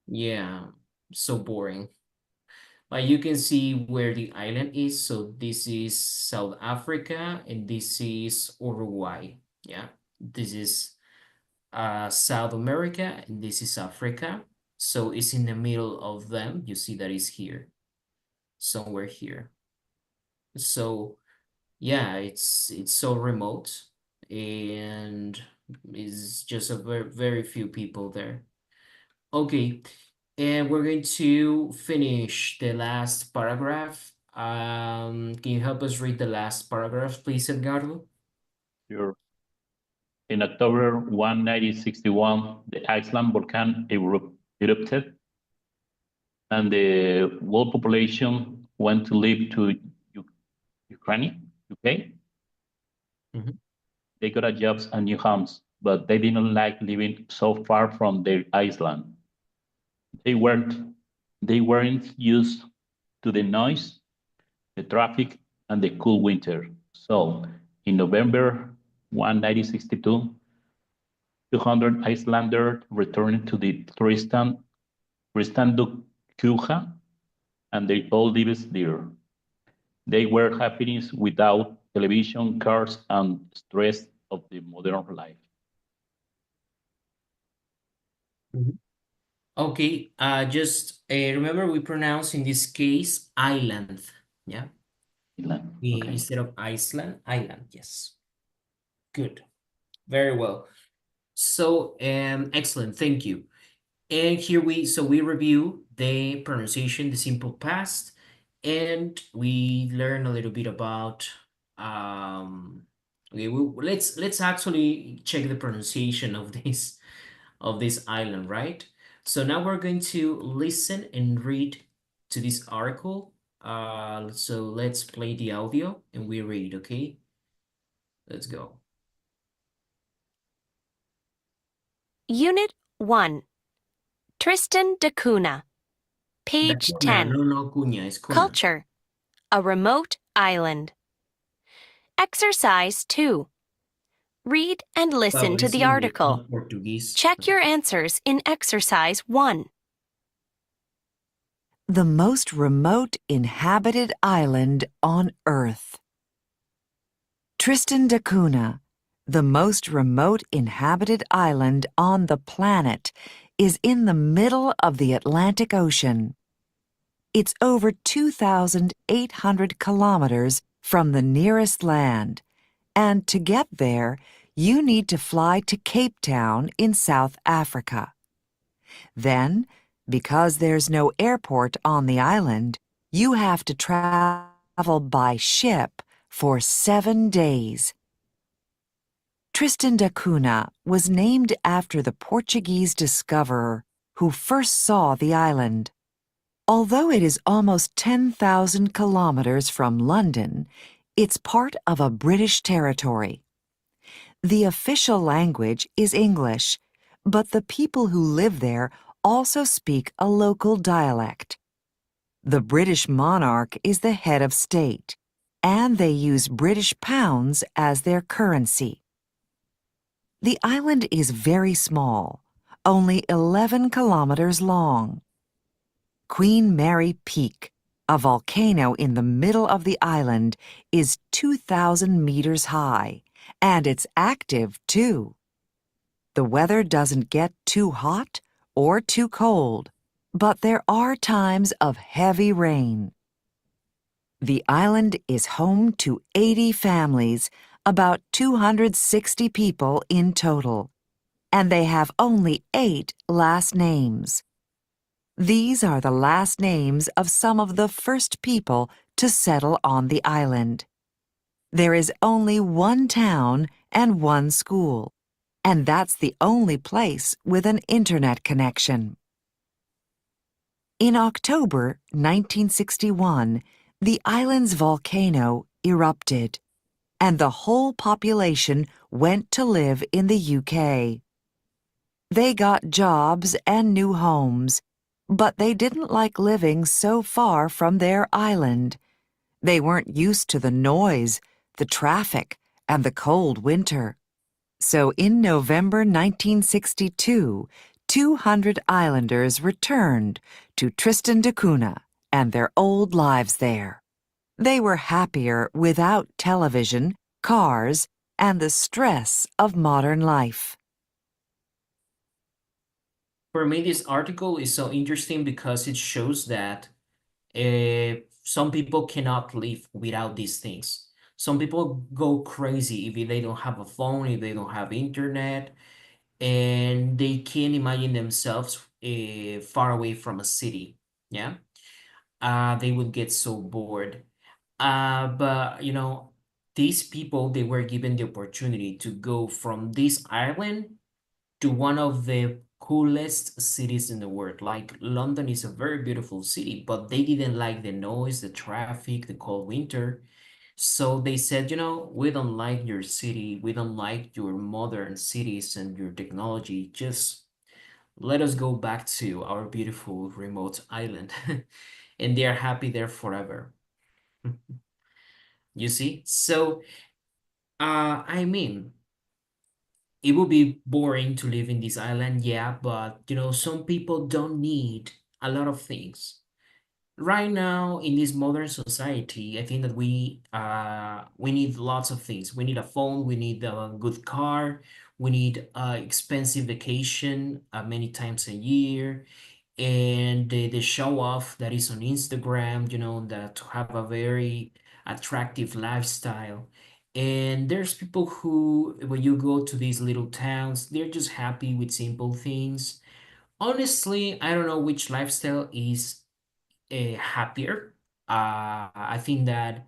Yeah, so boring. Like you can see where the island is. So this is South Africa and this is Uruguay. Yeah, this is South America and this is Africa. So it's in the middle of them. You see that is here, somewhere here. So yeah, it's so remote and it's just a very few people there. Okay, and we're going to finish the last paragraph. Can you help us read the last paragraph, please, Edgardo? Sure. In October 1961, the Iceland volcano erupted, and the whole population went to live to Ukraine, UK. Mhm. They got a jobs and new homes, but they didn't like living so far from their island. They weren't used to the noise, the traffic, and the cool winter. So in November 1962, 200 Icelanders returned to the Tristan Kuja, and they all lived there. They were happiness without television, cars, and stress of the modern life. Okay, just remember we pronounce in this case island, yeah? Okay. Instead of Iceland, island, yes. Good, very well. So, excellent, thank you. And here we review the pronunciation, the simple past, and we learn a little bit about okay, let's actually check the pronunciation of this island, right? So now we're going to listen and read to this article. So let's play the audio and we read, okay? Let's go. Unit 1. Tristan da Cunha. Page Da Cunha, 10. no, Cunha, it's Cunha. Culture. A remote island. Exercise 2. Read and listen Well, to it's the English, article. not Portuguese. Check your answers in Exercise 1. The most remote inhabited island on Earth. Tristan da Cunha, the most remote inhabited island on the planet, is in the middle of the Atlantic Ocean. It's over 2,800 kilometers from the nearest land, and to get there, you need to fly to Cape Town in South Africa. Then, because there's no airport on the island, you have to travel by ship for 7 days. Tristan da Cunha was named after the Portuguese discoverer who first saw the island. Although it is almost 10,000 kilometers from London, it's part of a British territory. The official language is English, but the people who live there also speak a local dialect. The British monarch is the head of state, and they use British pounds as their currency. The island is very small, only 11 kilometers long. Queen Mary Peak, a volcano in the middle of the island, is 2,000 meters high, and it's active too. The weather doesn't get too hot or too cold, but there are times of heavy rain. The island is home to 80 families, about 260 people in total, and they have only 8 last names. These are the last names of some of the first people to settle on the island. There is only one town and one school, and that's the only place with an internet connection. In October 1961, the island's volcano erupted, and the whole population went to live in the UK. They got jobs and new homes, but they didn't like living so far from their island. They weren't used to the noise, the traffic, and the cold winter. So in November 1962, 200 islanders returned to Tristan da Cunha and their old lives there. They were happier without television, cars, and the stress of modern life. For me, this article is so interesting because it shows that some people cannot live without these things. Some people go crazy if they don't have a phone, if they don't have internet, and they can't imagine themselves far away from a city. Yeah, they would get so bored. But you know, these people, they were given the opportunity to go from this island to one of the coolest cities in the world. Like London is a very beautiful city, but they didn't like the noise, the traffic, the cold winter. So they said, you know, we don't like your city, we don't like your modern cities and your technology. Just let us go back to our beautiful remote island. And they are happy there forever. You see? So, I mean, it would be boring to live in this island, yeah, but you know, some people don't need a lot of things. Right now, in this modern society, I think that we need lots of things. We need a phone, we need a good car, we need a expensive vacation many times a year, and the show off that is on Instagram, you know, that to have a very attractive lifestyle. And there's people who, when you go to these little towns, they're just happy with simple things. Honestly, I don't know which lifestyle is happier. I think that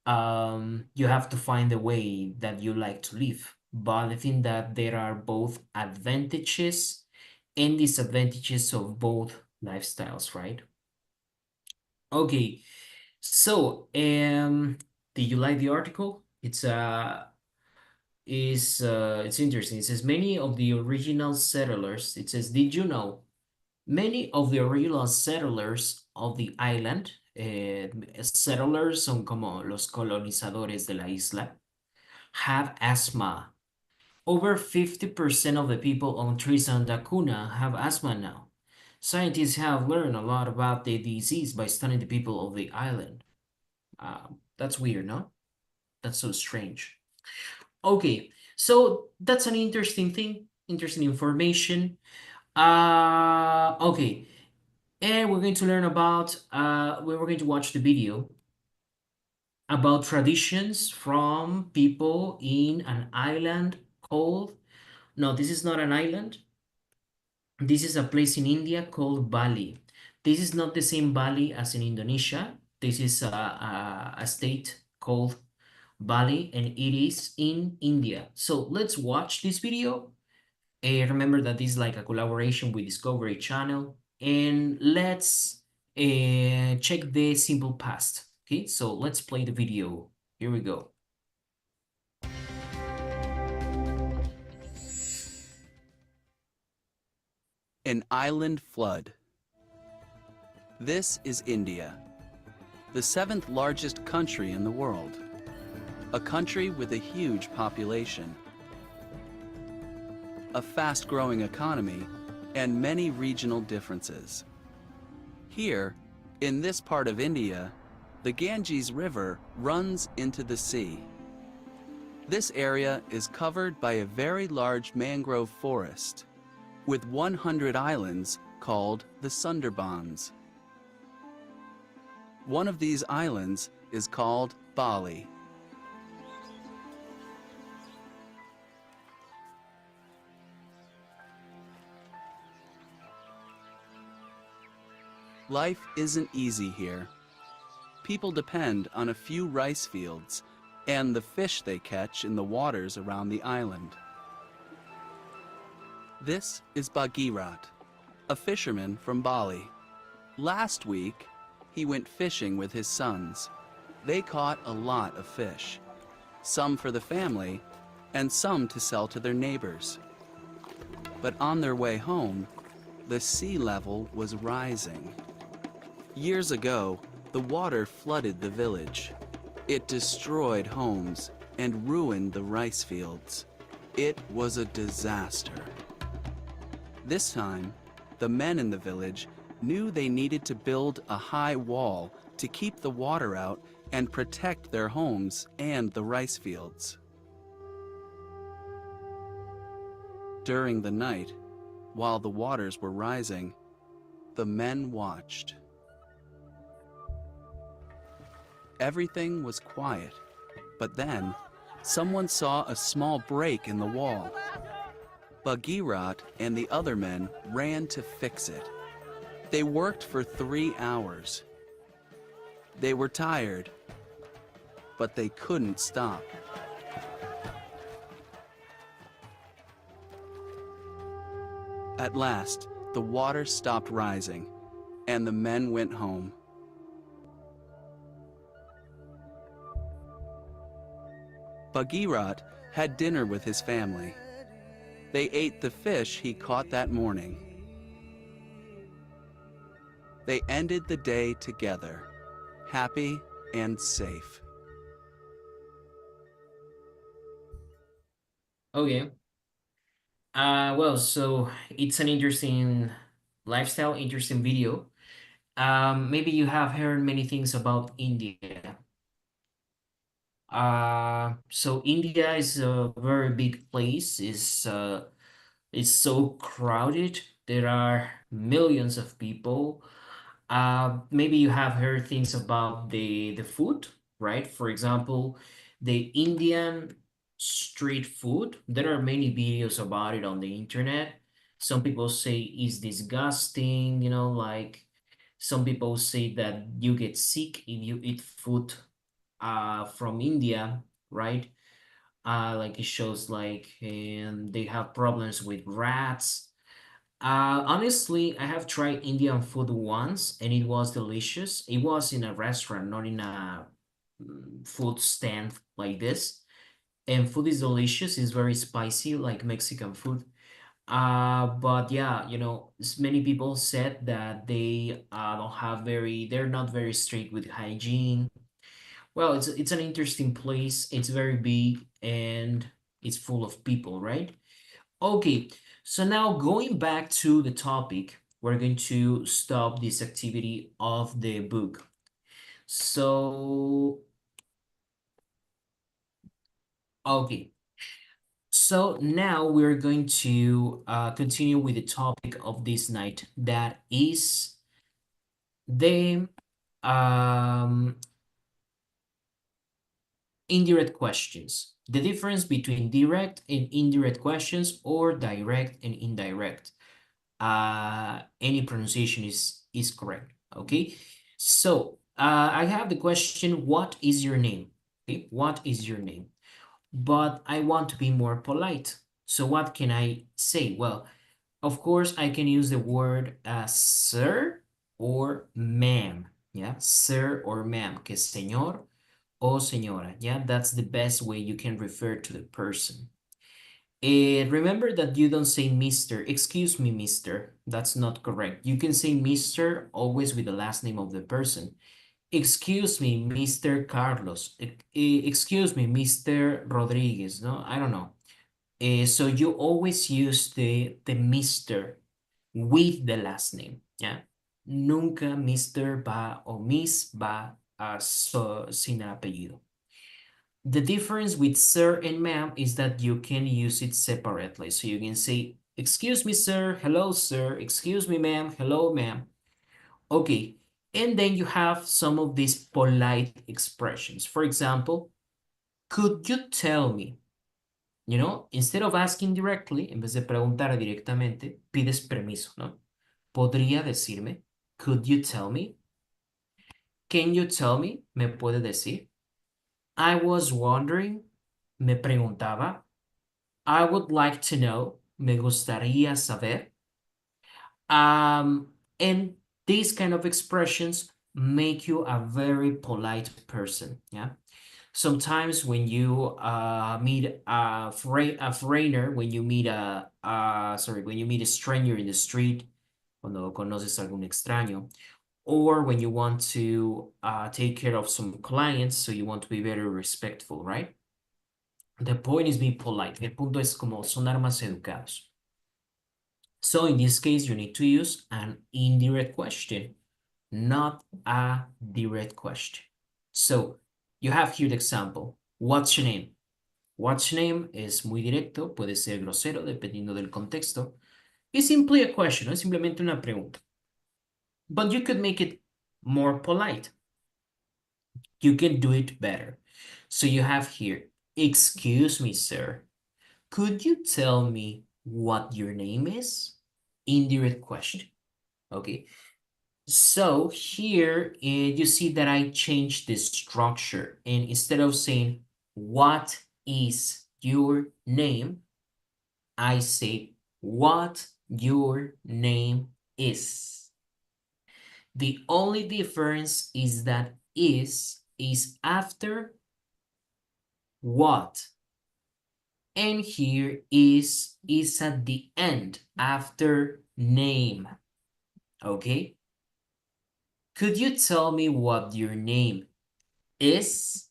you have to find the way that you like to live. But I think that there are both advantages and disadvantages of both lifestyles, right? Okay, so did you like the article? It's interesting. It says many of the original settlers, it says, did you know many of the original settlers of the island, settlers son como los colonizadores de la isla, have asthma. Over 50% of the people on Tristan da Cunha have asthma now. Scientists have learned a lot about the disease by studying the people of the island. That's weird, no? That's so strange. Okay, so that's an interesting thing, interesting information. Okay, and we're going to learn about, we're going to watch the video about traditions from people in an island called, no, this is not an island. This is a place in India called Bali. This is not the same Bali as in Indonesia. This is a state called Bali, and it is in India. So let's watch this video. Remember that this is like a collaboration with Discovery Channel, and let's check the simple past. Okay, so let's play the video. Here we go. An island flood. This is India, the seventh largest country in the world, a country with a huge population, a fast-growing economy, and many regional differences. Here, in this part of India, the Ganges River runs into the sea. This area is covered by a very large mangrove forest, with 100 islands called the Sundarbans. One of these islands is called Bali. Life isn't easy here. People depend on a few rice fields and the fish they catch in the waters around the island. This is Bhagirat, a fisherman from Bali. Last week, he went fishing with his sons. They caught a lot of fish, some for the family and some to sell to their neighbors. But on their way home, the sea level was rising. Years ago, the water flooded the village. It destroyed homes and ruined the rice fields. It was a disaster. This time, the men in the village knew they needed to build a high wall to keep the water out and protect their homes and the rice fields. During the night, while the waters were rising, the men watched. Everything was quiet, but then someone saw a small break in the wall. Bhagirat and the other men ran to fix it. They worked for 3 hours. They were tired, but they couldn't stop. At last, the water stopped rising, and the men went home. Bhagirat had dinner with his family. They ate the fish he caught that morning. They ended the day together, happy and safe. Okay. Well, so it's an interesting lifestyle, interesting video. Maybe you have heard many things about India. So India is a very big place. It's so crowded. There are millions of people. Maybe you have heard things about the food, right? For example, the Indian street food. There are many videos about it on the internet. Some people say it's disgusting, like some people say that you get sick if you eat food from India, right? Like it shows like they have problems with rats. Honestly, I have tried Indian food once and it was delicious. It was in a restaurant, not in a food stand like this. And food is delicious. It's very spicy, like Mexican food. But yeah, many people said that they don't have they're not very strict with hygiene. Well, it's an interesting place. It's very big and it's full of people, right? Okay, so now going back to the topic, we're going to stop this activity of the book. So Okay. So now we're going to continue with the topic of this night, that is the um, indirect questions. The difference between direct and indirect questions, or direct and indirect. Any pronunciation is correct. Okay. So I have the question, what is your name? Okay, what is your name? But I want to be more polite. So what can I say? Well, of course, I can use the word sir or ma'am. Yeah, sir or ma'am, que señor o señora. Yeah, that's the best way you can refer to the person. Remember that you don't say Mr. Excuse me, Mr. That's not correct. You can say Mr. always with the last name of the person. Excuse me, Mr. Carlos. Excuse me, Mr. Rodriguez. No, I don't know. So you always use the Mr. with the last name. Yeah. Nunca Mr. va o Miss va sin apellido. The difference with sir and ma'am is that you can use it separately. So you can say, excuse me, sir, hello, sir, excuse me, ma'am, hello, ma'am. Okay, and then you have some of these polite expressions. For example, could you tell me? You know, instead of asking directly, en vez de preguntar directamente, pides permiso, ¿no? ¿Podría decirme? Could you tell me? Can you tell me? ¿Me puede decir? I was wondering. Me preguntaba. I would like to know. Me gustaría saber. And these kind of expressions make you a very polite person. Yeah. Sometimes when you meet a foreigner, when you meet when you meet a stranger in the street, cuando conoces a algún extraño, or when you want to take care of some clients, so you want to be very respectful, right? The point is being polite. El punto es como sonar más educados. So in this case, you need to use an indirect question, not a direct question. So you have here the example. What's your name? What's your name es muy directo, puede ser grosero dependiendo del contexto. It's simply a question, es simplemente una pregunta. But you could make it more polite. You can do it better. So you have here, excuse me, sir. Could you tell me what your name is? Indirect question. Okay. So here you see that I changed the structure, and instead of saying what is your name, I say what your name is. The only difference is that is after what, and here is at the end after name. Okay. Could you tell me what your name is?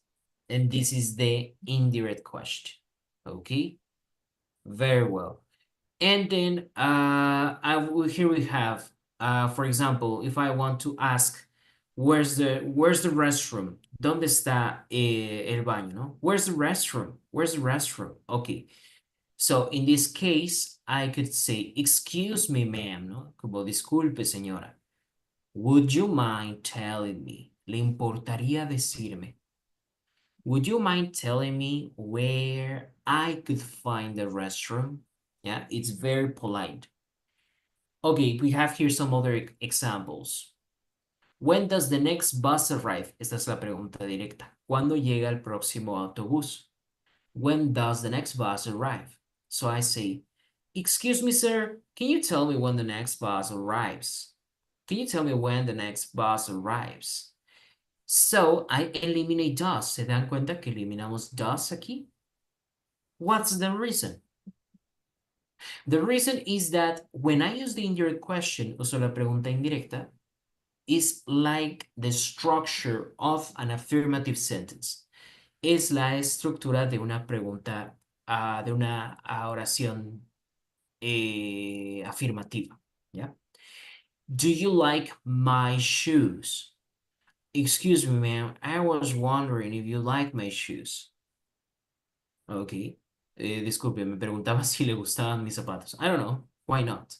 And this is the indirect question. Okay, very well. And then here we have, for example, if I want to ask, where's the restroom? ¿Dónde está el baño? No? Where's the restroom? Where's the restroom? Okay. So in this case, I could say, excuse me, ma'am, ¿no? Como disculpe, señora. Would you mind telling me? ¿Le importaría decirme? Would you mind telling me where I could find the restroom? Yeah, it's very polite. Okay, we have here some other examples. When does the next bus arrive? Esta es la pregunta directa. ¿Cuándo llega el próximo autobús? When does the next bus arrive? So I say, excuse me, sir, can you tell me when the next bus arrives? Can you tell me when the next bus arrives? So I eliminate does. ¿Se dan cuenta que eliminamos does aquí? What's the reason? The reason is that when I use the indirect question, o sea, la pregunta indirecta, is like the structure of an affirmative sentence. Es la estructura de una pregunta, de una oración afirmativa. ¿Ya? Do you like my shoes? Excuse me, ma'am, I was wondering if you like my shoes. Okay. Disculpe, me preguntaba si le gustaban mis zapatos. I don't know. Why not?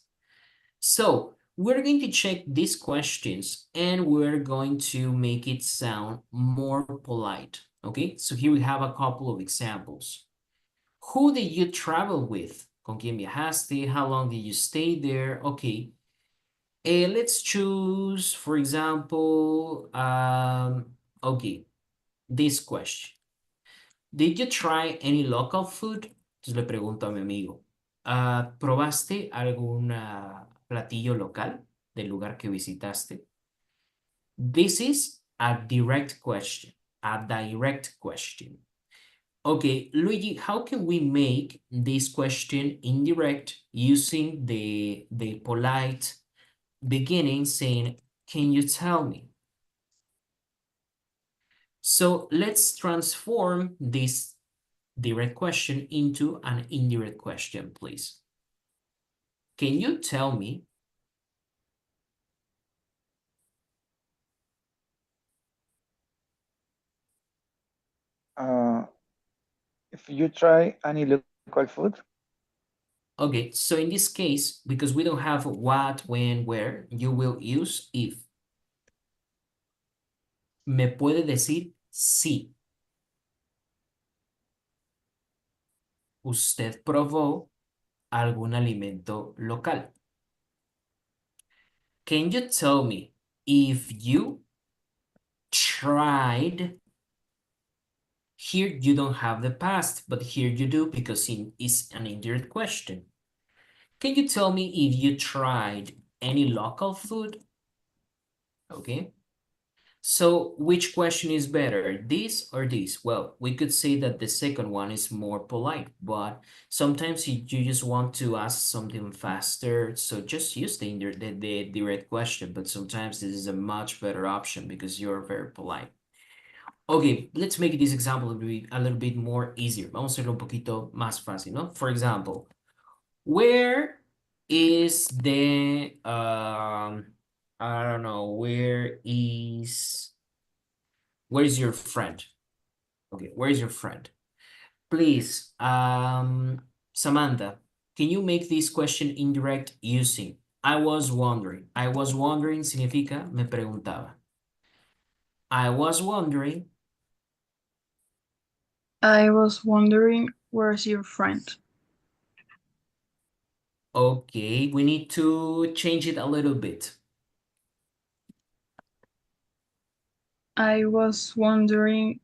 So, we're going to check these questions and we're going to make it sound more polite. Okay, so here we have a couple of examples. Who did you travel with? ¿Con quién viajaste? How long did you stay there? Okay. Let's choose, for example, okay, this question. Did you try any local food? Entonces le pregunto a mi amigo, ¿probaste algún platillo local del lugar que visitaste? This is a direct question, a direct question. Okay, Luigi, how can we make this question indirect using the polite beginning saying, can you tell me? So let's transform this direct question into an indirect question, please. Can you tell me? If you try any local food, Okay, so in this case, because we don't have what, when, where, you will use if. Me puede decir sí. Usted probó algún alimento local. Can you tell me if you tried? Here you don't have the past, but here you do because it's an indirect question. Can you tell me if you tried any local food? Okay. So which question is better, this or this? Well, we could say that the second one is more polite, but sometimes you just want to ask something faster, so just use the direct question, but sometimes this is a much better option because you're very polite. Okay, let's make this example a little bit more easier. Vamos a hacerlo un poquito más fácil, ¿no? For example, where is the, I don't know, where is your friend? Okay, where is your friend? Please, Samantha, can you make this question indirect using I was wondering? I was wondering significa me preguntaba. I was wondering. I was wondering, where's your friend? Okay, we need to change it a little bit. I was wondering,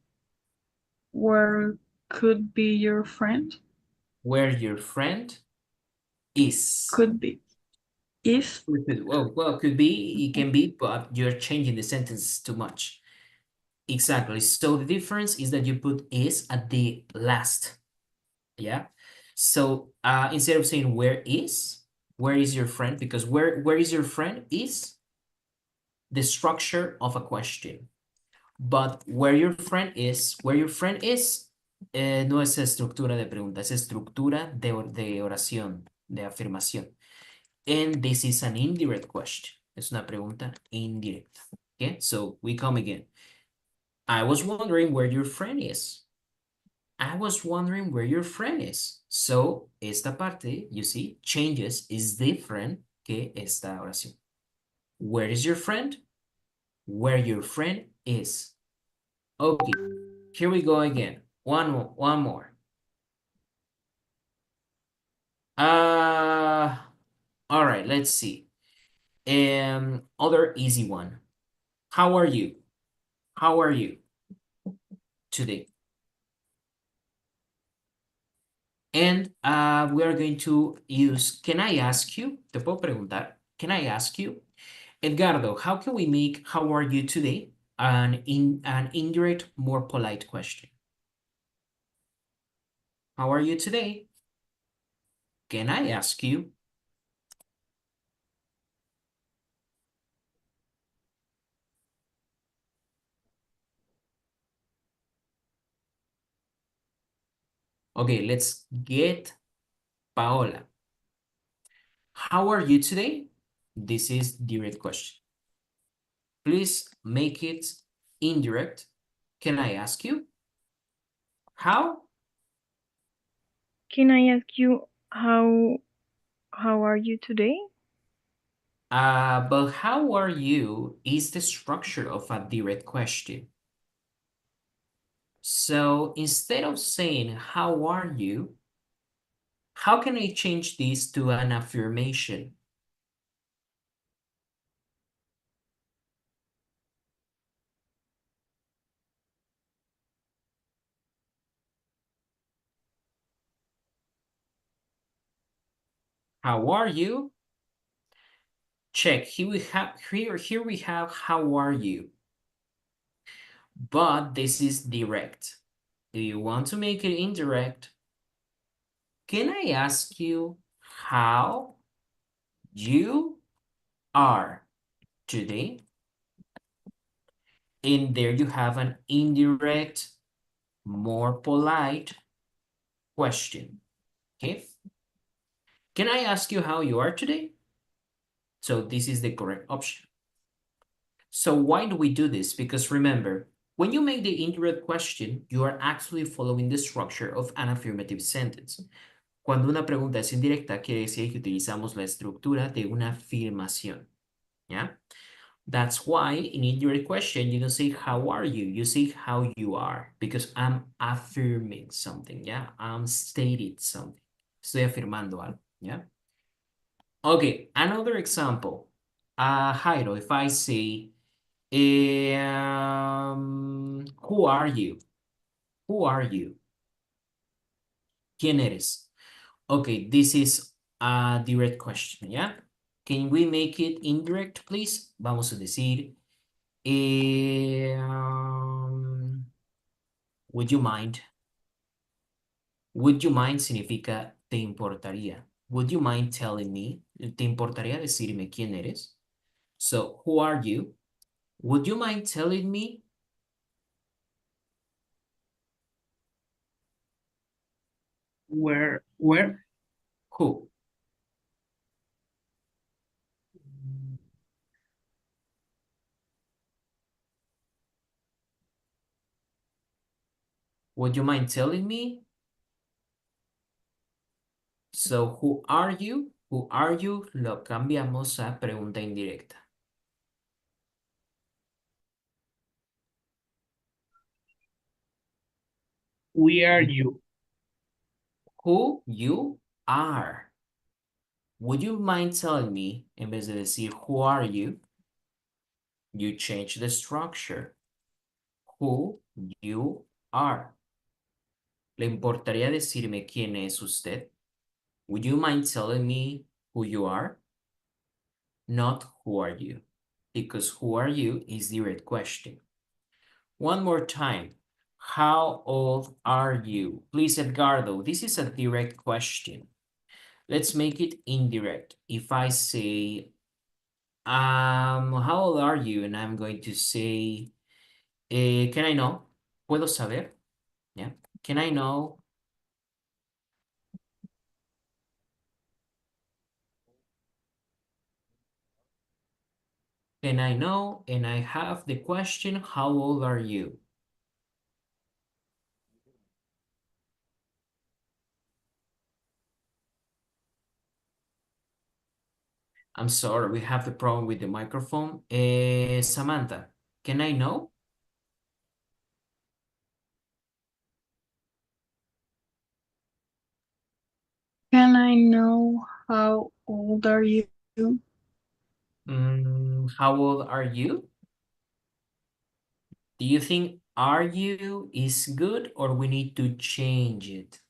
where could be your friend? Where your friend is. Could be. If. Well, could be, it can be, but you're changing the sentence too much. Exactly. So the difference is that you put is at the last. Yeah. So instead of saying where is your friend? Because where is your friend is the structure of a question. But where your friend is no es estructura de pregunta, es estructura de oración, de afirmación. And this is an indirect question. Es una pregunta indirecta. Okay, so we come again. I was wondering where your friend is. I was wondering where your friend is. So, esta parte, you see, changes, is different que esta oración. Where is your friend? Where your friend is. Okay, here we go again. One more. All right, let's see. Other easy one. How are you? How are you today? And we are going to use, can I ask you? Te puedo preguntar. Can I ask you? Edgardo, how can we make how are you today an indirect, more polite question? How are you today? Can I ask you? Okay, let's get Paola. How are you today? This is direct question. Please make it indirect. Can I ask you? How? Can I ask you how are you today? But how are you is the structure of a direct question. So instead of saying, how are you? How can I change this to an affirmation? How are you? Check. Here we have how are you? But this is direct. Do you want to make it indirect? Can I ask you how you are today? And there you have an indirect, more polite question. Okay? Can I ask you how you are today? So this is the correct option. So why do we do this? Because remember, when you make the indirect question, you are actually following the structure of an affirmative sentence. Cuando una pregunta es indirecta, quiere decir que utilizamos la estructura de una afirmación. ¿Ya? That's why in indirect question, you don't say, how are you? You say, how you are. Because I'm affirming something, yeah? I'm stating something. Estoy afirmando algo, yeah? Okay, another example. Jairo, if I say, who are you? Who are you? ¿Quién eres? Okay, this is a direct question, yeah? Can we make it indirect, please? Vamos a decir, would you mind? Would you mind significa te importaría. Would you mind telling me? ¿Te importaría decirme quién eres? So, who are you? Would you mind telling me? Where? Who? Would you mind telling me? So, who are you? Who are you? Lo cambiamos a pregunta indirecta. Where are you? Who you are. Would you mind telling me, en vez de decir who are you, you change the structure. Who you are. ¿Le importaría decirme quién es usted? Would you mind telling me who you are? Not who are you, because who are you is direct question. One more time. How old are you? Please, Edgardo, this is a direct question. Let's make it indirect. If I say, how old are you? And I'm going to say, can I know? ¿Puedo saber? Yeah. Can I know? Can I know? And I have the question, how old are you? I'm sorry, we have the problem with the microphone. Samantha, can I know? Can I know how old are you? How old are you? Do you think are you is good or we need to change it?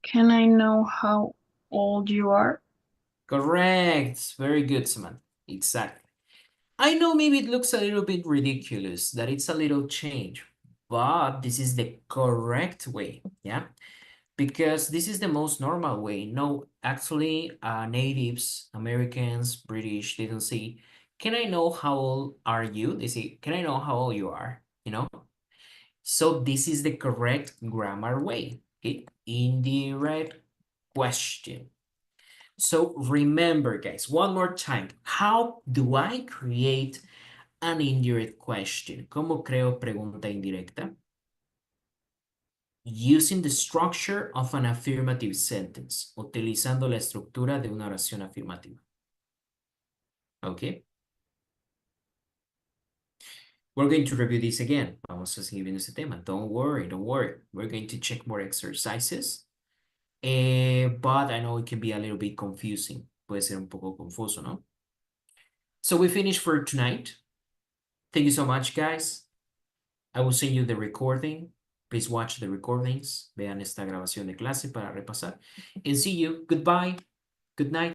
Can I know how old you are? Correct. Very good, Samantha. Exactly. I know maybe it looks a little bit ridiculous that it's a little change, but this is the correct way, yeah? Because this is the most normal way. No, actually, natives, Americans, British, they don't say, can I know how old are you? They say, can I know how old you are? You know? So this is the correct grammar way, okay? Indirect question. So remember, guys, one more time, how do I create an indirect question? ¿Cómo creo pregunta indirecta? using the structure of an affirmative sentence, utilizando la estructura de una oración afirmativa. Okay. We're going to review this again. Vamos a seguir viendo este tema. Don't worry, don't worry. We're going to check more exercises. But I know it can be a little bit confusing. Puede ser un poco confuso, ¿no? So we finished for tonight. Thank you so much, guys. I will send you the recording. Please watch the recordings. Vean esta grabación de clase para repasar. And see you. Goodbye. Good night.